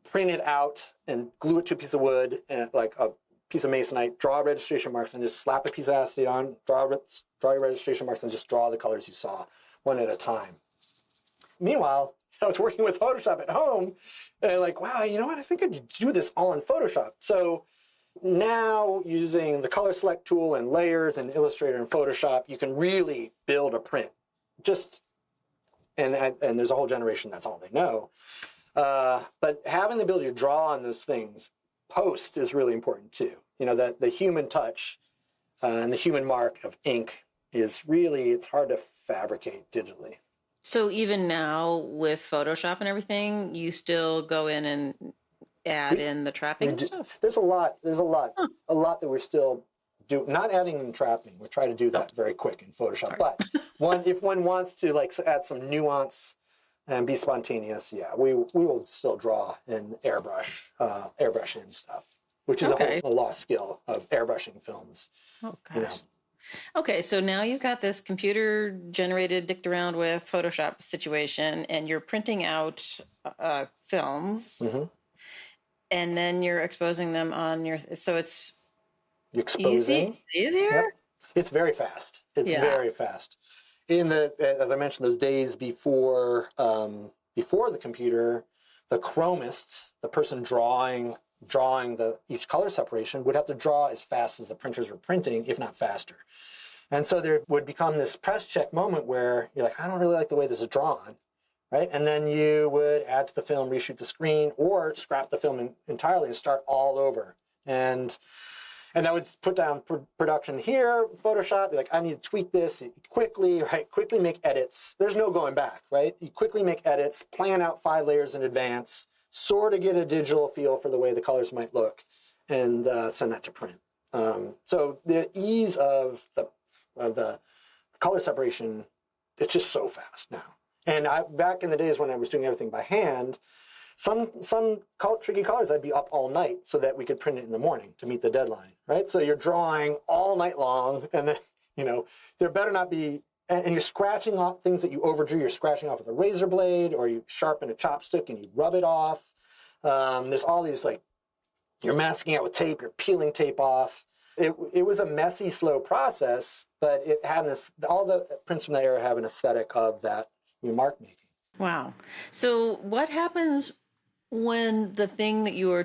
print it out, and glue it to a piece of wood, and like a piece of masonite, draw registration marks, and just slap a piece of acetate on, draw your registration marks, and just draw the colors you saw, one at a time. Meanwhile, I was working with Photoshop at home, and wow, you know what? I think I could do this all in Photoshop. So Now, using the color select tool and layers and Illustrator and Photoshop, you can really build a print. And there's a whole generation that's all they know. But having the ability to draw on those things post is really important too. That the human touch and the human mark of ink is really, it's hard to fabricate digitally. So even now with Photoshop and everything, you still go in and add in the trapping and stuff? There's a lot Huh. that we're still not adding in trapping. We try to do that very quick in Photoshop. Sorry. But if one wants to add some nuance and be spontaneous, yeah, we will still draw in airbrush in stuff, which is a lost skill of airbrushing films. Oh gosh. Okay, so now you've got this computer generated, dicked around with Photoshop situation, and you're printing out films, and then you're exposing them on so it's easier? Yep. It's very fast. It's very fast. As I mentioned, those days before the computer, the chromists, the person drawing each color separation, would have to draw as fast as the printers were printing, if not faster. And so there would become this press check moment where you're like, I don't really like the way this is drawn, right? And then you would add to the film, reshoot the screen, or scrap the film entirely and start all over. And that would put down production here, Photoshop, be like, I need to tweak this quickly, right? Quickly make edits. There's no going back, right? You quickly make edits, plan out 5 layers in advance, sort of get a digital feel for the way the colors might look, and send that to print. So the ease of the color separation, it's just so fast now. And back in the days when I was doing everything by hand, some tricky colors, I'd be up all night so that we could print it in the morning to meet the deadline, right? So you're drawing all night long, and then, there better not be, and you're scratching off things that you overdrew. You're scratching off with a razor blade, or you sharpen a chopstick and you rub it off. There's all these, you're masking out with tape, you're peeling tape off. It was a messy, slow process, but it had all the prints from that era have an aesthetic of that mark making. Wow. So what happens when the thing that you are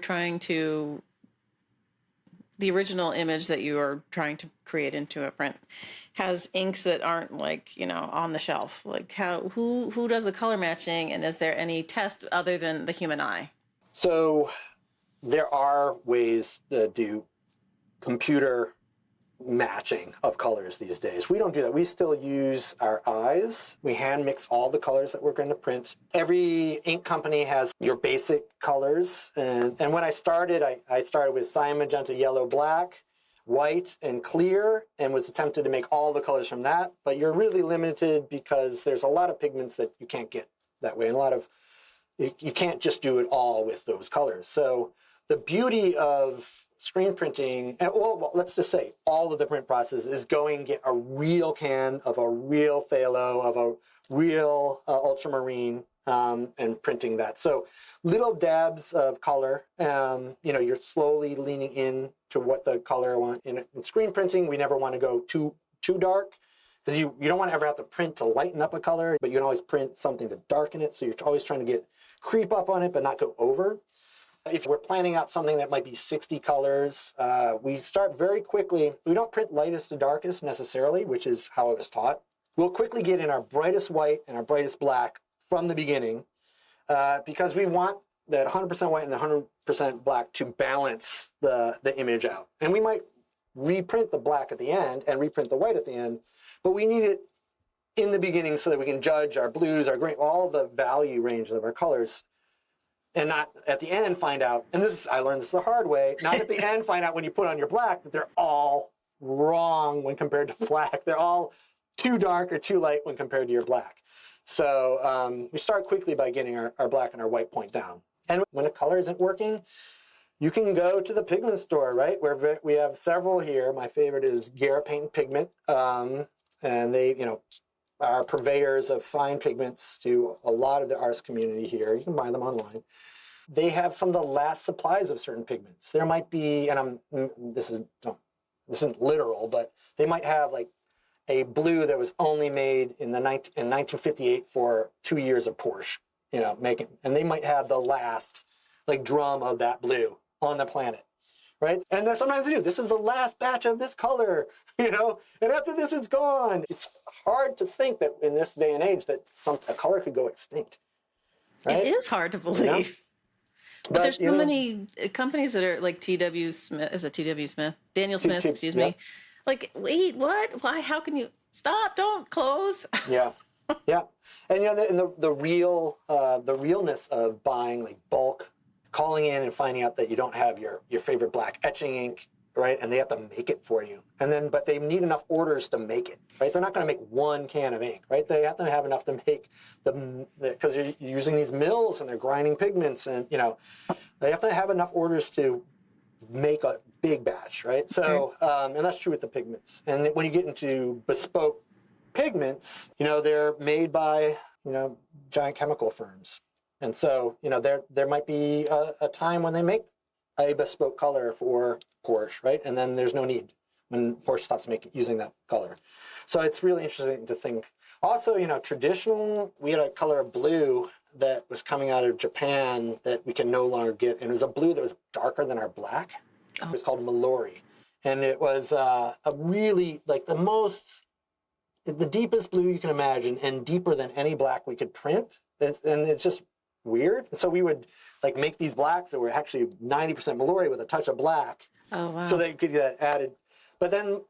the original image that you are trying to create into a print has inks that aren't on the shelf? Who does the color matching, and is there any test other than the human eye? So there are ways to do computer matching of colors these days. We don't do that. We still use our eyes. We hand mix all the colors that we're going to print. Every ink company has your basic colors. And when I started, I started with cyan, magenta, yellow, black, white, and clear, and was attempted to make all the colors from that. But you're really limited because there's a lot of pigments that you can't get that way. And you can't just do it all with those colors. So the beauty of screen printing, and let's just say all of the print process is going get a real can of a real phthalo, of a real ultramarine, and printing that. So little dabs of color, you're slowly leaning in to what the color I want. In screen printing, we never want to go too dark, because you don't want to ever have to print to lighten up a color, but you can always print something to darken it. So you're always trying to creep up on it, but not go over. If we're planning out something that might be 60 colors, we start very quickly. We don't print lightest to darkest necessarily, which is how I was taught. We'll quickly get in our brightest white and our brightest black from the beginning, because we want that 100% white and the 100% black to balance the image out. And we might reprint the black at the end and reprint the white at the end, but we need it in the beginning so that we can judge our blues, our green, all the value range of our colors. And not at the end find out, and I learned this the hard way, not at the end find out when you put on your black that they're all wrong when compared to black. They're all too dark or too light when compared to your black. So we start quickly by getting our black and our white point down. And when a color isn't working, you can go to the pigment store, right? Where we have several here. My favorite is Guerra Paint Pigment. And they, are purveyors of fine pigments to a lot of the arts community here. You can buy them online. They have some of the last supplies of certain pigments. There might be, and this isn't literal, but they might have a blue that was only made in 1958 for 2 years of Porsche, making, and they might have the last drum of that blue on the planet, right? And then sometimes they do. This is the last batch of this color, and after this, it's gone. It's hard to think that in this day and age that a color could go extinct. Right? It is hard to believe. But there's so many companies that are like TW Smith. Is it TW Smith? Daniel Smith, excuse me. Like, wait, what? Why? How can you stop? Don't close. Yeah. And the realness of buying like bulk, calling in and finding out that you don't have your favorite black etching ink, right? And they have to make it for you. But they need enough orders to make it, right? They're not going to make one can of ink, right? They have to have enough to make because you're using these mills and they're grinding pigments, and they have to have enough orders to make a big batch, right? So, and that's true with the pigments. And when you get into bespoke pigments, they're made by, giant chemical firms. And so, there might be a time when they make a bespoke color for Porsche, right? And then there's no need when Porsche stops using that color. So it's really interesting to think. Also, traditional, we had a color of blue that was coming out of Japan that we can no longer get. And it was a blue that was darker than our black. It was called Mallory. And it was a really, like the deepest blue you can imagine, and deeper than any black we could print. And it's just weird. So we would make these blacks that were actually 90% Mallory with a touch of black. Oh, wow. So they could get added. But then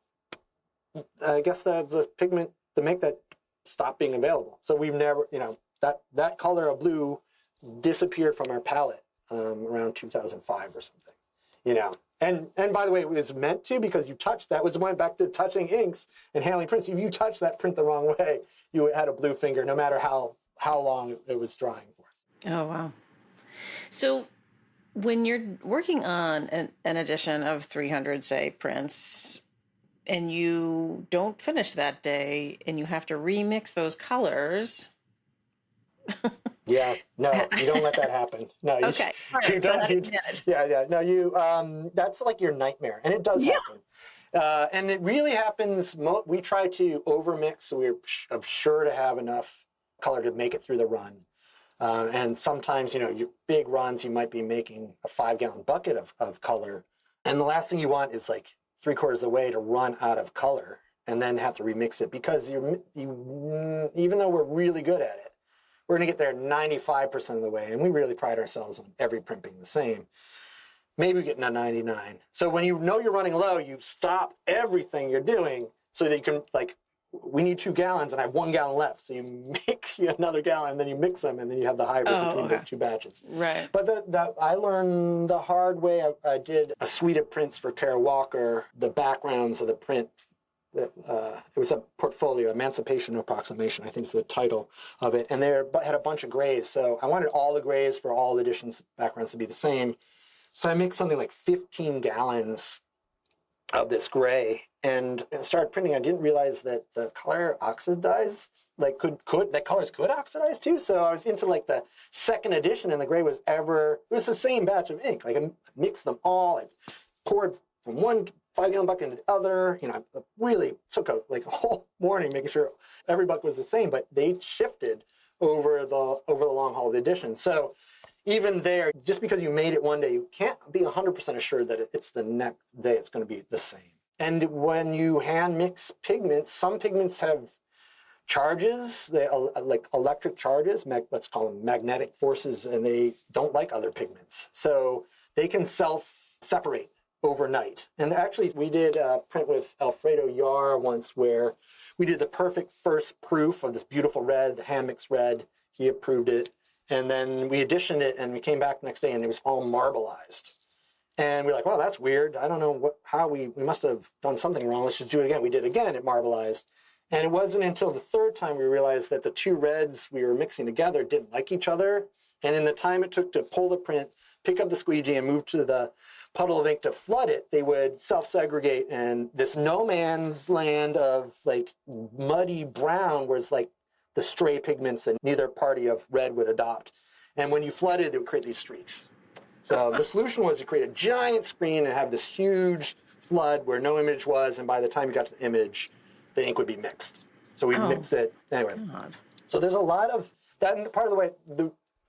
I guess the pigment to make that stopped being available. So we've never, that color of blue disappeared from our palette around 2005 or something, And by the way, it was meant to, because you touched that, went back to touching inks and handling prints. If you touched that print the wrong way, you had a blue finger, no matter how long it was drying for. Oh, wow. So when you're working on an edition of 300, say, prints, and you don't finish that day and you have to remix those colors. Yeah, no, you don't let that happen. No, okay. All right, that's like your nightmare, and it does happen. And it really happens. We try to overmix, so we're sure to have enough color to make it through the run. And sometimes, your big runs, you might be making a 5-gallon bucket of color, and the last thing you want is 3/4 of the way to run out of color and then have to remix it, because even though we're really good at it, we're going to get there 95% of the way, and we really pride ourselves on every print being the same. Maybe getting a 99. So when you know you're running low, you stop everything you're doing so that you can, we need 2 gallons and I have 1 gallon left. So you make another gallon, and then you mix them, and then you have the hybrid between the 2 batches. Right. But I learned the hard way. I did a suite of prints for Kara Walker, the backgrounds of the print. It was a portfolio, Emancipation Approximation, I think is the title of it. And they had a bunch of grays. So I wanted all the grays for all editions backgrounds to be the same. So I mixed something like 15 gallons of this gray and started printing. I didn't realize that the color oxidized, that colors could oxidize too. So I was into the second edition, and the gray was the same batch of ink. I mixed them all. I poured from one 5-gallon bucket into the other. I really took a whole morning making sure every bucket was the same, but they shifted over the long haul of the edition. So even there, just because you made it one day, you can't be 100% assured that it's the next day it's going to be the same. And when you hand mix pigments, some pigments have charges, electric charges, let's call them magnetic forces, and they don't like other pigments. So they can self-separate overnight. And actually, we did a print with Alfredo Yar once where we did the perfect first proof of this beautiful red, the hand-mixed red. He approved it. And then we editioned it, and we came back the next day, and it was all marbleized. And we're like, well, that's weird. I don't know how we must have done something wrong. Let's just do it again. We did it again, it marbleized. And it wasn't until the third time we realized that the 2 reds we were mixing together didn't like each other. And in the time it took to pull the print, pick up the squeegee, and move to the puddle of ink to flood it, they would self-segregate. And this no man's land of muddy brown was the stray pigments that neither party of red would adopt. And when you flooded, it would create these streaks. So the solution was to create a giant screen and have this huge flood where no image was, and by the time you got to the image, the ink would be mixed. So we mix it anyway. God. So there's a lot of that. And part of the way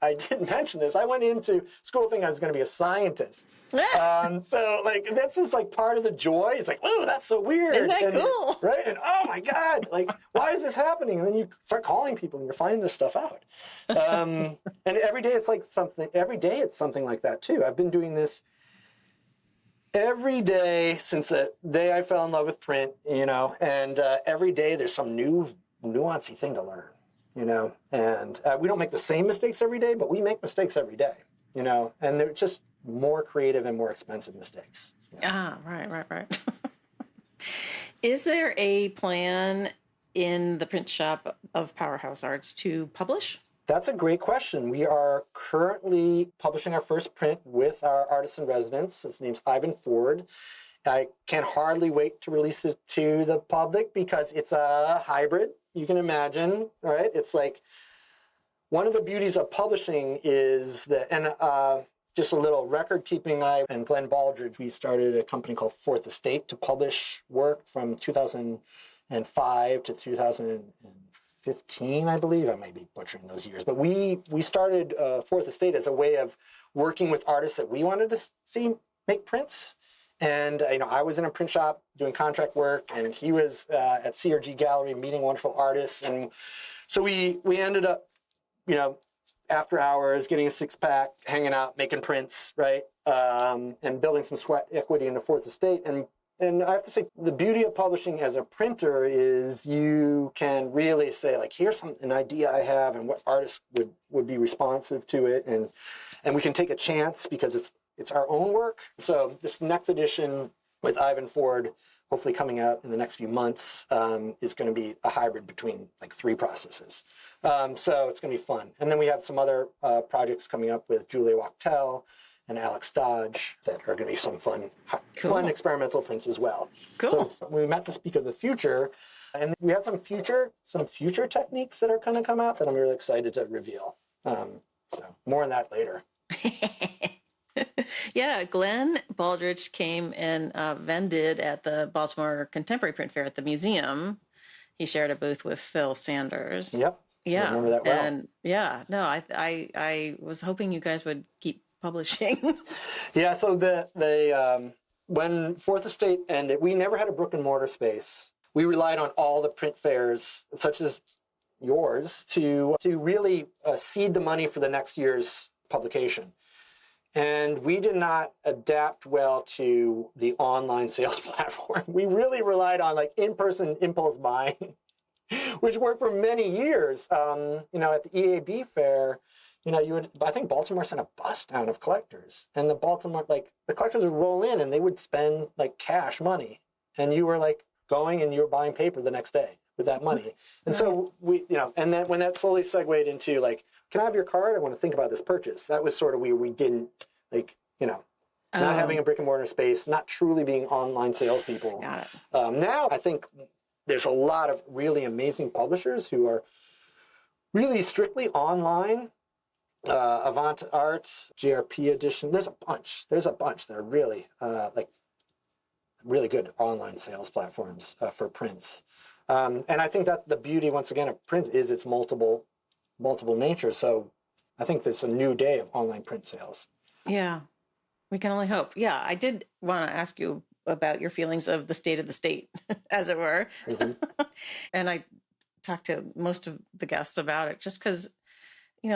I didn't mention this. I went into school thinking I was going to be a scientist. So like this is like part of the joy. It's like, oh, that's so weird. Isn't that cool? Right? And oh my God, like why is this happening? And then you start calling people and you're finding this stuff out. And every day it's like something. Every day it's something like that too. I've been doing this every day since the day I fell in love with print. And every day there's some new nuancy thing to learn. And we don't make the same mistakes every day, but we make mistakes every day, and they're just more creative and more expensive mistakes. Right. Is there a plan in the print shop of Powerhouse Arts to publish? That's a great question. We are currently publishing our first print with our artist in residence. His name's Ivan Ford. I can hardly wait to release it to the public because it's a hybrid. You can imagine, right? It's like one of the beauties of publishing is just a little record keeping. I and Glenn Baldridge, we started a company called Fourth Estate to publish work from 2005 to 2015, I believe. I may be butchering those years, but we started Fourth Estate as a way of working with artists that we wanted to see make prints. And I was in a print shop doing contract work, and he was at CRG Gallery meeting wonderful artists. And so we ended up, after hours, getting a six-pack, hanging out, making prints, right? And building some sweat equity in the Fourth Estate. And I have to say, the beauty of publishing as a printer is you can really say, like, here's an idea I have and what artists would be responsive to it. And we can take a chance because it's our own work. So this next edition with Ivan Ford, hopefully coming out in the next few months, is going to be a hybrid between like 3 processes. So it's going to be fun. And then we have some other projects coming up with Julia Wachtel and Alex Dodge that are going to be some fun experimental prints as well. Cool. So we met to speak of the future, and we have some future techniques that are going to come out that I'm really excited to reveal. So more on that later. Yeah, Glenn Baldridge came and vended at the Baltimore Contemporary Print Fair at the museum. He shared a booth with Phil Sanders. Yep. Yeah. I remember that well. And I was hoping you guys would keep publishing. Yeah, so when Fourth Estate ended, we never had a brick and mortar space. We relied on all the print fairs, such as yours, to really seed the money for the next year's publication. And we did not adapt well to the online sales platform. We really relied on like in-person impulse buying, which worked for many years. At the EAB fair, I think Baltimore sent a bus down of collectors, and the collectors would roll in and they would spend like cash money, and you were like going and you were buying paper the next day with that money. And so and then when that slowly segued into like, can I have your card? I want to think about this purchase. That was sort of where we didn't not having a brick and mortar space, not truly being online salespeople. Got it. Now I think there's a lot of really amazing publishers who are really strictly online. Avant Arts, JRP Edition. There's a bunch that are really really good online sales platforms for prints. And I think that the beauty, once again, of print is its multiple nature. So I think there's a new day of online print sales. Yeah, we can only hope. Yeah, I did want to ask you about your feelings of the state, as it were. Mm-hmm. And I talked to most of the guests about it just because,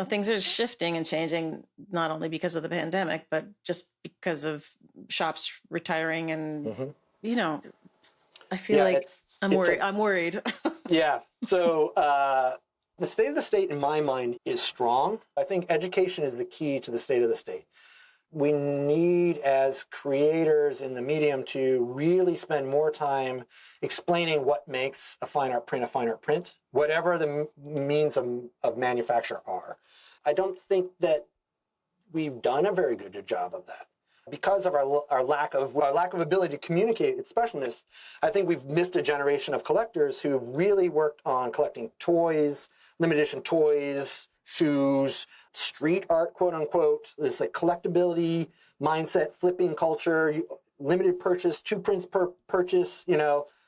things are shifting and changing, not only because of the pandemic, but just because of shops retiring. And, I feel like I'm worried. Yeah. So the state of the state, in my mind, is strong. I think education is the key to the state of the state. We need, as creators in the medium, to really spend more time explaining what makes a fine art print, whatever the means of manufacture are. I don't think that we've done a very good job of that. Because of our lack of ability to communicate its specialness, I think we've missed a generation of collectors who've really worked on collecting toys, limited edition toys, shoes, street art, quote unquote, this like collectability mindset, flipping culture, limited purchase, 2 prints per purchase.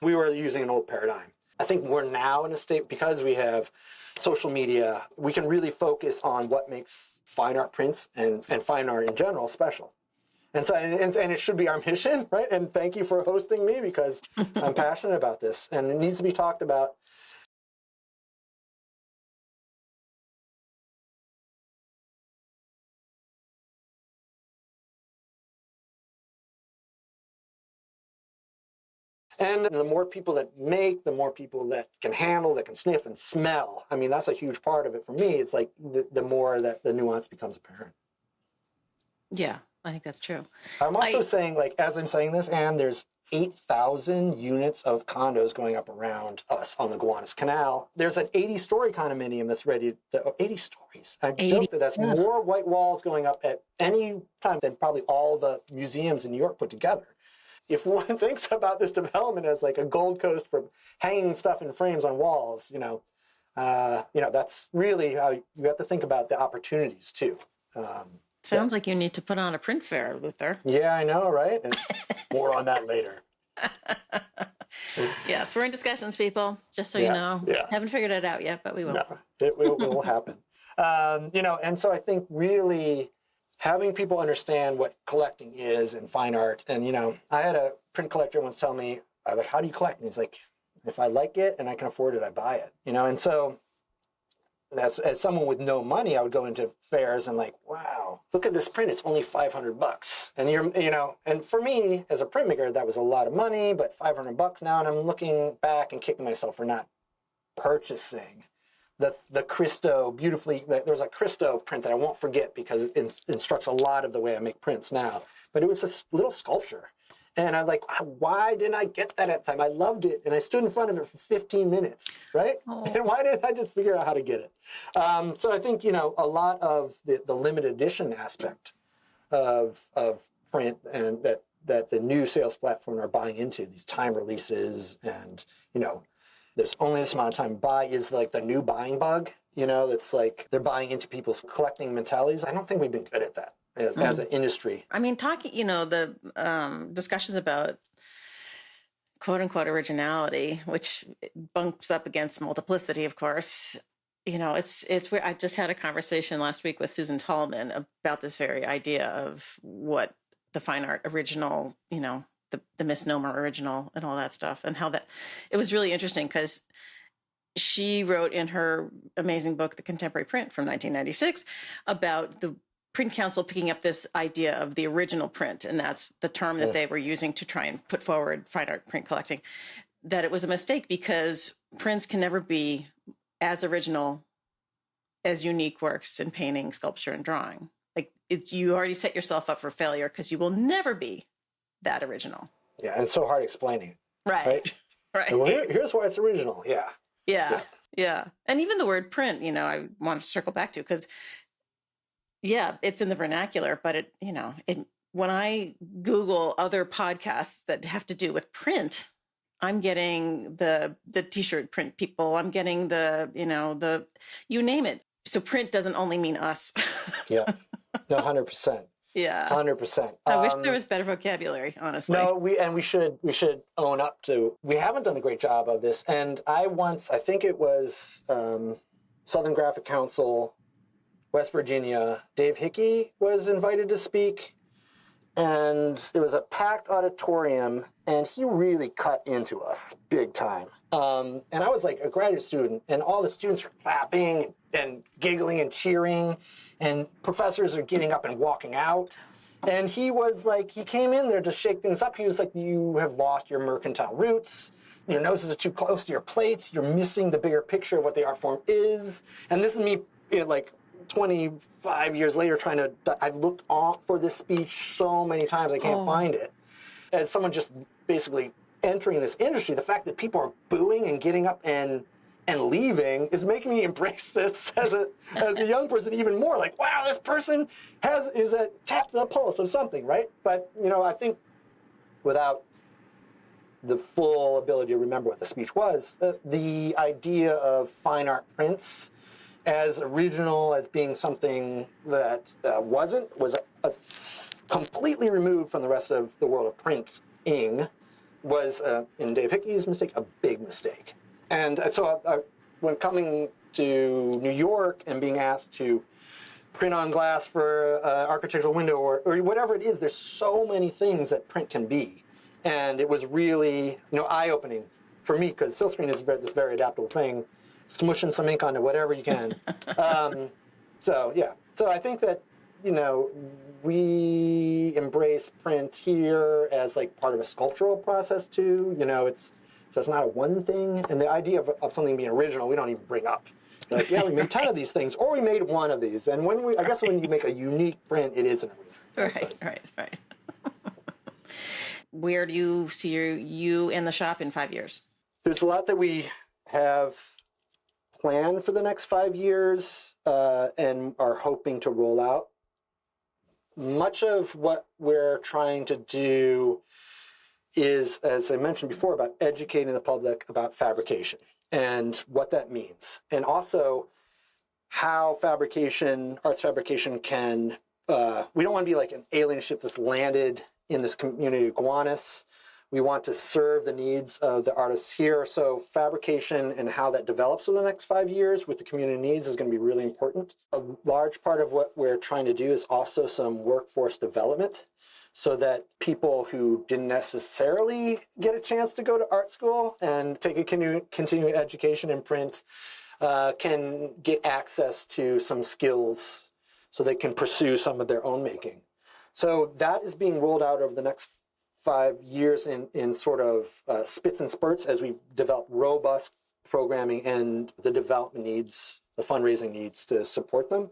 We were using an old paradigm. I think we're now in a state, because we have social media, we can really focus on what makes fine art prints and fine art in general special. And so, and it should be our mission, right? And thank you for hosting me, because I'm passionate about this and it needs to be talked about. And the more people that make, the more people that can handle, that can sniff and smell. I mean, that's a huge part of it for me. It's like the more that the nuance becomes apparent. Yeah, I think that's true. I'm also saying, like, as I'm saying this, Anne, there's 8,000 units of condos going up around us on the Gowanus Canal. There's an 80-story condominium that's ready to, 80 stories. I joke that that's more white walls going up at any time than probably all the museums in New York put together. If one thinks about this development as like a Gold Coast for hanging stuff in frames on walls, that's really how you have to think about the opportunities too. Sounds like you need to put on a print fair, Luther. Yeah, I know, right? And more on that later. Yes, we're in discussions, people, just so you know. Yeah. Haven't figured it out yet, but we will. No, it will happen. And so I think really having people understand what collecting is and fine art. And, I had a print collector once tell me, I was like, how do you collect? And he's like, if I like it and I can afford it, I buy it. And so as someone with no money, I would go into fairs and like, wow, look at this print. It's only $500. And and for me as a printmaker, that was a lot of money, but $500 now. And I'm looking back and kicking myself for not purchasing the Christo there's a Christo print that I won't forget because it instructs a lot of the way I make prints now. But it was a little sculpture. And I'm like, why didn't I get that at the time? I loved it. And I stood in front of it for 15 minutes, right? Oh. And why didn't I just figure out how to get it? So I think, a lot of the limited edition aspect of print and that the new sales platform are buying into, these time releases and, there's only this amount of time to buy is like the new buying bug, it's like they're buying into people's collecting mentalities. I don't think we've been good at that as an industry. I mean, the discussions about quote unquote originality, which bumps up against multiplicity, of course. It's where I just had a conversation last week with Susan Tallman about this very idea of what the fine art original, the misnomer original and all that stuff, and how that it was really interesting because she wrote in her amazing book, The Contemporary Print from 1996, about the Print Council picking up this idea of the original print. And that's the term that they were using to try and put forward fine art print collecting, that it was a mistake because prints can never be as original as unique works in painting, sculpture, and drawing. Like you already set yourself up for failure because you will never be that original. Yeah, and it's so hard explaining. Right. Well, here's why it's original. Yeah. And even the word print, I want to circle back to because, it's in the vernacular, but when I Google other podcasts that have to do with print, I'm getting the t-shirt print people. I'm getting the you name it. So print doesn't only mean us. Yeah, no, 100%. Yeah, 100%. I wish there was better vocabulary, honestly. No, we should own up to. We haven't done a great job of this. And I think it was Southern Graphic Council, West Virginia. Dave Hickey was invited to speak, and it was a packed auditorium, and he really cut into us big time. And I was like a graduate student, and all the students are clapping and giggling and cheering, and professors are getting up and walking out. And he was like, he came in there to shake things up. He was like, you have lost your mercantile roots. Your noses are too close to your plates. You're missing the bigger picture of what the art form is. And this is me, 25 years later I've looked for this speech so many times, I can't find it. As someone just basically entering this industry, the fact that people are booing and getting up and leaving is making me embrace this as a young person even more. Like, wow, this person is a tap to the pulse of something, right? But, I think without the full ability to remember what the speech was, the idea of fine art prints as original, as being something that was completely removed from the rest of the world of printing, was, in Dave Hickey's mistake, a big mistake. And so when coming to New York and being asked to print on glass for an architectural window or whatever it is. There's so many things that print can be. And it was really, eye-opening for me, because silkscreen is this very adaptable thing, smushing some ink onto whatever you can. So I think that, we embrace print here as like part of a sculptural process too. So it's not a one thing. And the idea of something being original, we don't even bring up. Like, yeah, we made 10 of these things, or we made one of these. And I guess when you make a unique print, it is an original. Right. Where do you see you in the shop in 5 years? There's a lot that we have planned for the next 5 years and are hoping to roll out. Much of what we're trying to do is, as I mentioned before, about educating the public about fabrication and what that means. And also how arts fabrication can, we don't want to be like an alien ship that's landed in this community of Gowanus. We want to serve the needs of the artists here. So fabrication and how that develops over the next 5 years with the community needs is going to be really important. A large part of what we're trying to do is also some workforce development, so that people who didn't necessarily get a chance to go to art school and take a continuing education in print can get access to some skills so they can pursue some of their own making. So that is being rolled out over the next 5 years in sort of spits and spurts as we develop robust programming and the development needs, the fundraising needs to support them.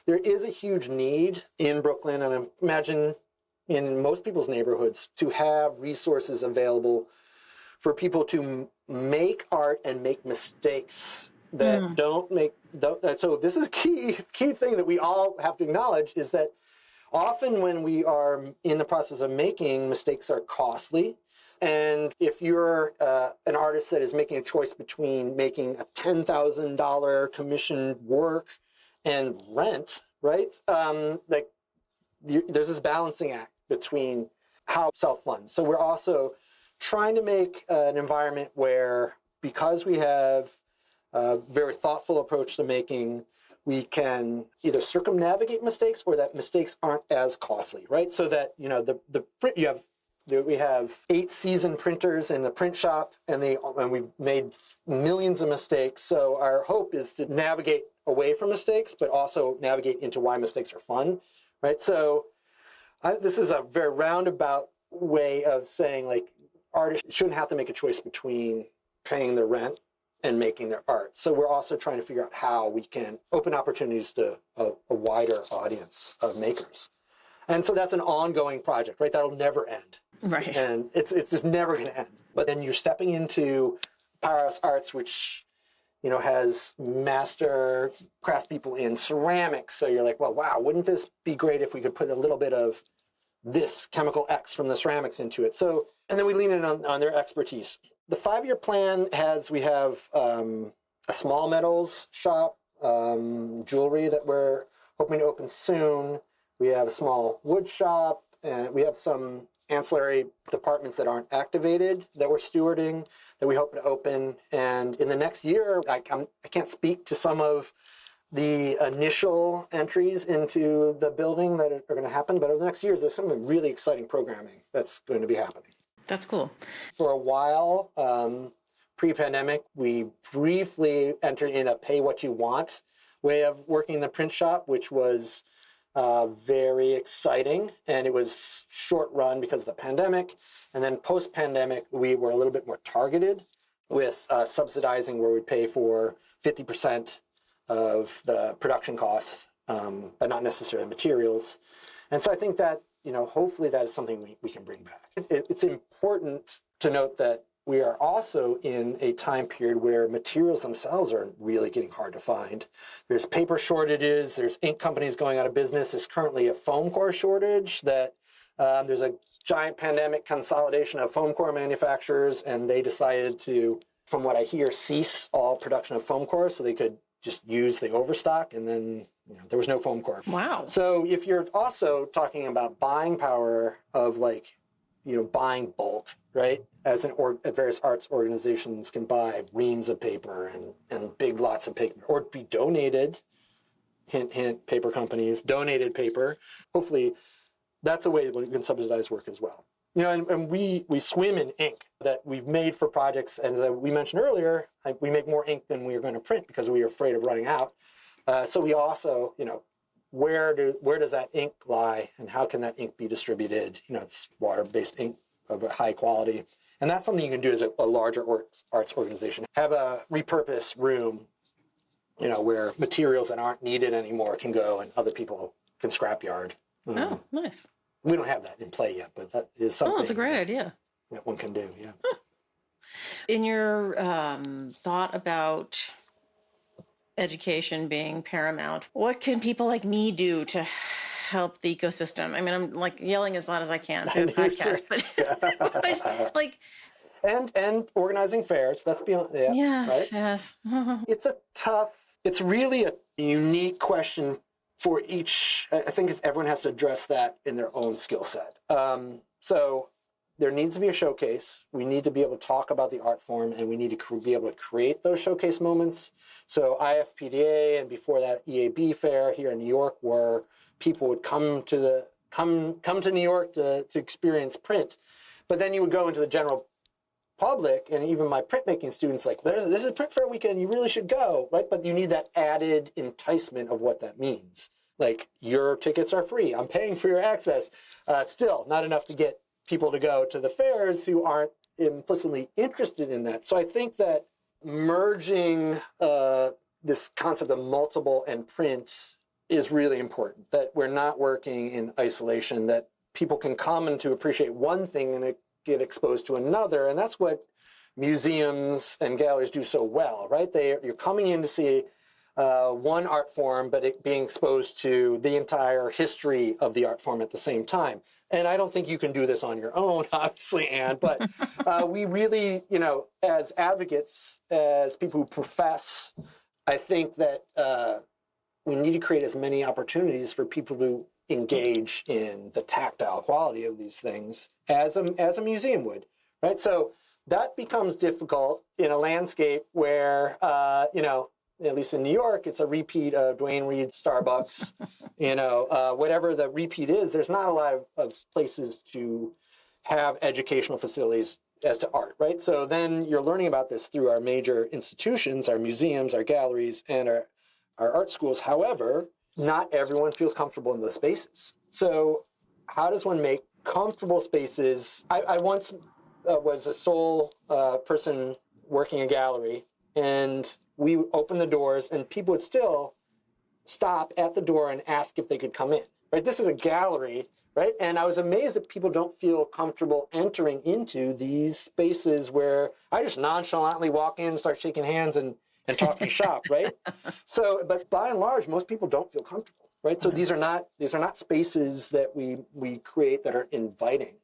There is a huge need in Brooklyn, and I imagine in most people's neighborhoods, to have resources available for people to make art and make mistakes that so this is key thing that we all have to acknowledge, is that often when we are in the process of making, mistakes are costly. And if you're an artist that is making a choice between making a $10,000 commissioned work and rent, right? There's this balancing act between how self-funds. So we're also trying to make an environment where, because we have a very thoughtful approach to making, we can either circumnavigate mistakes or that mistakes aren't as costly, right? So that, the print, we have 8 seasoned printers in the print shop, and we've made millions of mistakes. So our hope is to navigate away from mistakes, but also navigate into why mistakes are fun, right? So this is a very roundabout way of saying, like, artists shouldn't have to make a choice between paying their rent and making their art. So we're also trying to figure out how we can open opportunities to a wider audience of makers. And so that's an ongoing project, right? That'll never end. Right. And it's just never going to end. But then you're stepping into Powerhouse Arts, which, has master craftspeople in ceramics. So you're like, well, wow, wouldn't this be great if we could put a little bit of this chemical X from the ceramics into it? So, and then we lean in on their expertise. The 5-year plan we have a small metals shop, jewelry that we're hoping to open soon. We have a small wood shop, and we have some ancillary departments that aren't activated that we're stewarding that we hope to open. And in the next year, I can't speak to some of the initial entries into the building that are going to happen, but over the next years, there's some really exciting programming that's going to be happening. That's cool. For a while, pre-pandemic, we briefly entered in a pay-what-you-want way of working in the print shop, which was very exciting, and it was short-run because of the pandemic. And then post-pandemic, we were a little bit more targeted with subsidizing, where we pay for 50% of the production costs, but not necessarily materials. And so I think that, hopefully that is something we can bring back. It's important to note that we are also in a time period where materials themselves are really getting hard to find. There's paper shortages, there's ink companies going out of business, there's currently a foam core shortage that there's a giant pandemic consolidation of foam core manufacturers, and they decided to, from what I hear, cease all production of foam core so they could just use the overstock, and then there was no foam core. Wow. So if you're also talking about buying power of buying bulk, right? As various arts organizations can buy reams of paper and big lots of paper, or be donated, hint, hint, paper companies, donated paper. Hopefully that's a way that we can subsidize work as well. And we swim in ink that we've made for projects. As we mentioned earlier, we make more ink than we are going to print because we are afraid of running out. So we also, where does that ink lie and how can that ink be distributed? It's water-based ink of a high quality. And that's something you can do as a larger arts organization. Have a repurpose room, where materials that aren't needed anymore can go and other people can scrapyard. Oh, nice. We don't have that in play yet, but that is something. Oh, that's a great idea. That one can do, yeah. In your thought about education being paramount, what can people like me do to help the ecosystem? I mean, I'm like yelling as loud as I can through the podcast, but like... And organizing fairs, that's beyond, yes, right? Yes. It's really a unique question for each. I think everyone has to address that in their own skill set. So there needs to be a showcase. We need to be able to talk about the art form, and we need to be able to create those showcase moments. So IFPDA and before that EAB fair here in New York, where people would come to New York to experience print, but then you would go into the general public, and even my printmaking students, like, this is print fair weekend, you really should go, right? But you need that added enticement of what that means. Like, your tickets are free, I'm paying for your access. Still, not enough to get people to go to the fairs who aren't implicitly interested in that. So I think that merging this concept of multiple and print is really important, that we're not working in isolation, that people can come and to appreciate one thing and get exposed to another. And that's what museums and galleries do so well, right? You're coming in to see one art form, but it being exposed to the entire history of the art form at the same time. And I don't think you can do this on your own, obviously, Ann, but we really, as advocates, as people who profess, I think that we need to create as many opportunities for people to engage in the tactile quality of these things as a museum would, right? So that becomes difficult in a landscape where, at least in New York, it's a repeat of Duane Reade's Starbucks, whatever the repeat is, there's not a lot of places to have educational facilities as to art, right? So then you're learning about this through our major institutions, our museums, our galleries, and our art schools. However, not everyone feels comfortable in those spaces. So how does one make comfortable spaces? I once was a sole person working a gallery, and we opened the doors, and people would still stop at the door and ask if they could come in, right? This is a gallery, right? And I was amazed that people don't feel comfortable entering into these spaces where I just nonchalantly walk in and start shaking hands and talking shop, right? So, but by and large, most people don't feel comfortable, right? So these are not spaces that we create that are inviting.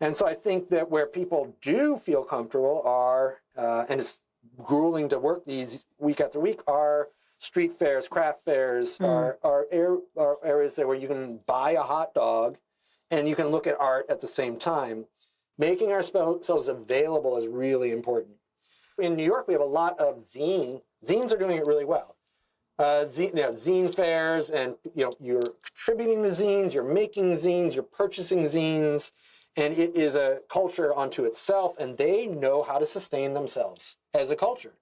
And so I think that where people do feel comfortable are, and it's grueling to work these week after week, are street fairs, craft fairs, are areas there where you can buy a hot dog and you can look at art at the same time. Making ourselves available is really important. In New York, we have a lot of zines. Zines are doing it really well. Zine fairs, and you're contributing to zines, you're making zines, you're purchasing zines, and it is a culture unto itself, and they know how to sustain themselves as a culture.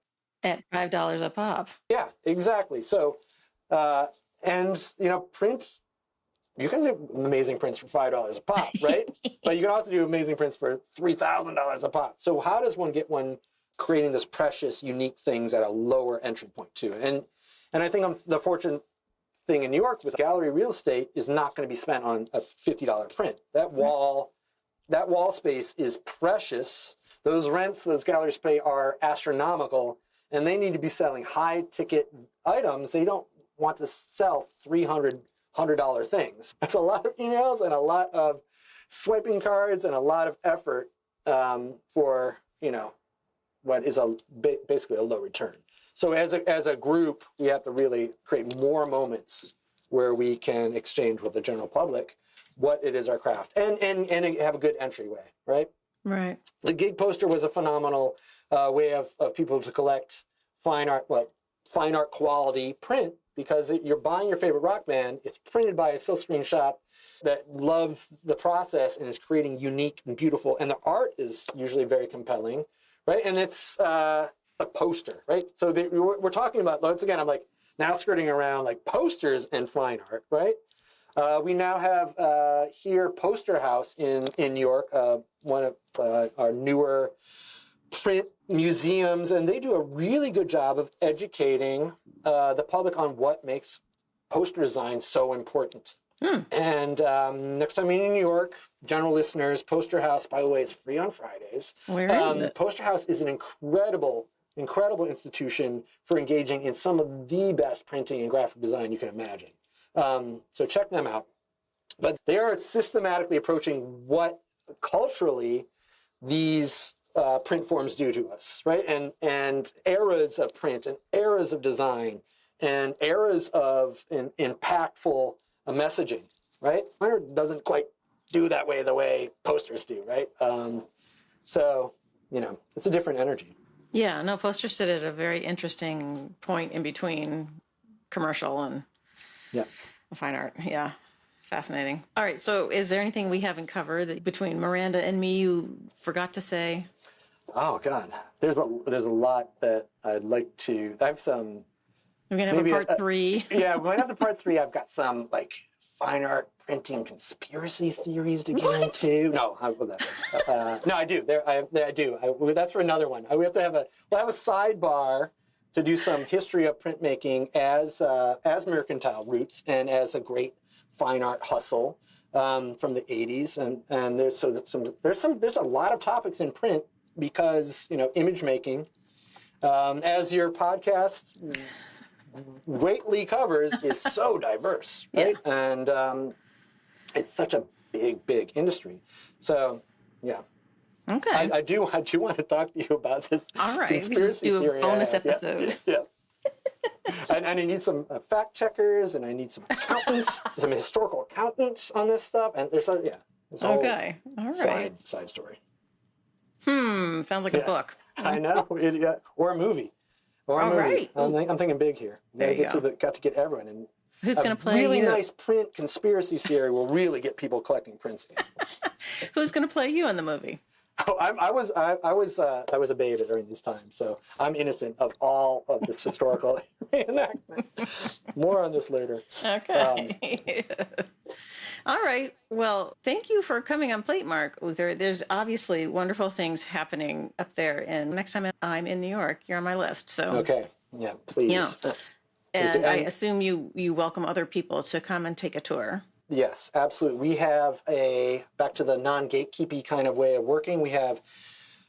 At $5 a pop. Yeah, exactly. So, prints, you can do amazing prints for $5 a pop, right? But you can also do amazing prints for $3,000 a pop. So how does one get one creating this precious, unique things at a lower entry point too? And I think the fortunate thing in New York with gallery real estate is not going to be spent on a $50 print. That wall space is precious. Those rents those galleries pay are astronomical, and they need to be selling high ticket items. They don't want to sell $300 things. That's a lot of emails and a lot of swiping cards and a lot of effort for what is basically a low return. So as a group, we have to really create more moments where we can exchange with the general public what it is our craft and have a good entryway, right? Right. The gig poster was a phenomenal way of people to collect fine art quality print because you're buying your favorite rock band. It's printed by a silkscreen shop that loves the process and is creating unique and beautiful. And the art is usually very compelling, right? And it's a poster, right? So we're talking about, once again, I'm like now skirting around like posters and fine art, right? We now have here Poster House in New York, one of our newer print museums, and they do a really good job of educating the public on what makes poster design so important. And next time you're in New York, general listeners, Poster House, by the way, is free on Fridays. Where is it? Poster House is an incredible institution for engaging in some of the best printing and graphic design you can imagine. So check them out. But they are systematically approaching what culturally these print forms do to us, right? And eras of print and eras of design and eras of impactful messaging, right? Mine doesn't quite do that way the way posters do, right? So, it's a different energy. Yeah, no, posters sit at a very interesting point in between commercial and fine art. Yeah, fascinating. All right, so is there anything we haven't covered that between Miranda and me you forgot to say? Oh God, there's a lot that I'd like to. I have some. We're gonna have a part 3. Yeah, we might have the part 3. I've got some like fine art printing conspiracy theories to get into. No, no, I do. I do. That's for another one. We'll have a sidebar to do some history of printmaking as mercantile roots and as a great fine art hustle from the 80s. And there's a lot of topics in print because image making, as your podcast greatly covers, is so diverse, right? Yeah. And it's such a big industry. So, yeah. Okay. I do want to talk to you about this. All right. Conspiracy We just do a theory. bonus episode. Yeah. And I need some fact checkers, and I need some accountants, some historical accountants on this stuff. And there's okay. All right. Side story. Sounds like a book. I know. Or a movie. Right. I'm thinking big here. There you go. Got to get everyone in. Who's going to play really you? Nice print conspiracy theory will really get people collecting prints. Who's going to play you in the movie? Oh, I was a babe during this time, so I'm innocent of all of this historical reenactment. More on this later. Okay. All right. Well, thank you for coming on Platemark, Luther. There's obviously wonderful things happening up there, and next time I'm in New York, you're on my list. So okay. Yeah, please. Yeah. And I assume you welcome other people to come and take a tour. Yes, absolutely. We have back to the non-gatekeepy kind of way of working, we have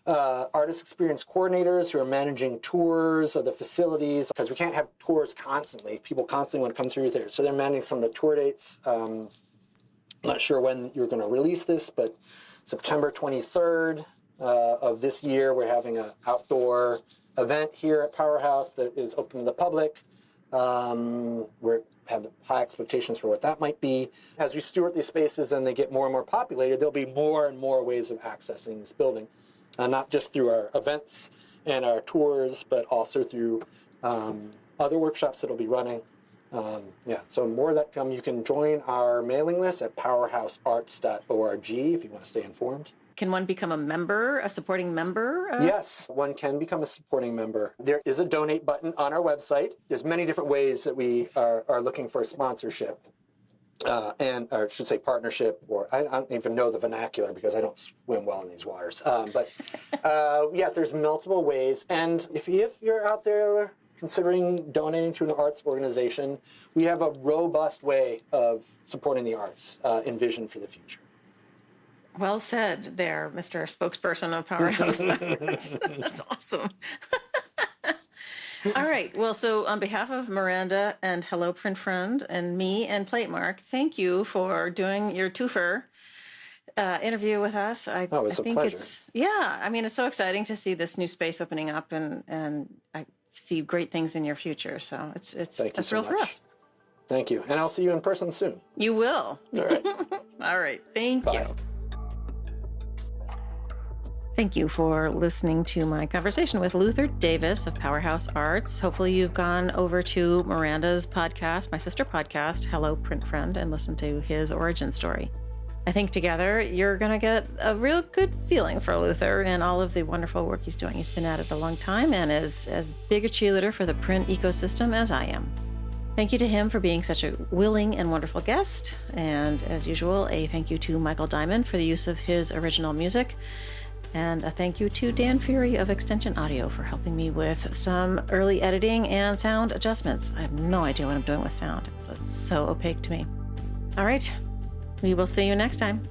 artist experience coordinators who are managing tours of the facilities, because we can't have tours constantly. People constantly want to come through there. So they're managing some of the tour dates. I'm not sure when you're going to release this, but September 23rd of this year, we're having an outdoor event here at Powerhouse that is open to the public. We have high expectations for what that might be. As we steward these spaces and they get more and more populated, there'll be more and more ways of accessing this building, not just through our events and our tours, but also through other workshops that will be running. So more of that come. You can join our mailing list at powerhousearts.org if you want to stay informed. Can one become a member, a supporting member? Yes, one can become a supporting member. There is a donate button on our website. There's many different ways that we are looking for sponsorship, or I should say partnership, or I don't even know the vernacular because I don't swim well in these waters. There's multiple ways. And if you're out there considering donating to an arts organization, we have a robust way of supporting the arts envisioned for the future. Well said there, Mr. Spokesperson of Powerhouse Arts. That's awesome. All right. Well, so on behalf of Miranda and Hello Print Friend and me and Platemark, thank you for doing your twofer interview with us. I it's a think pleasure. It's so exciting to see this new space opening up, and I see great things in your future. So it's a thrill for us. Thank you. And I'll see you in person soon. You will. All right. All right. Thank you. Thank you for listening to my conversation with Luther Davis of Powerhouse Arts. Hopefully you've gone over to Miranda's podcast, my sister podcast, Hello Print Friend, and listened to his origin story. I think together you're going to get a real good feeling for Luther and all of the wonderful work he's doing. He's been at it a long time and is as big a cheerleader for the print ecosystem as I am. Thank you to him for being such a willing and wonderful guest. And as usual, a thank you to Michael Diamond for the use of his original music. And a thank you to Dan Fury of Extension Audio for helping me with some early editing and sound adjustments. I have no idea what I'm doing with sound. It's so opaque to me. All right, we will see you next time.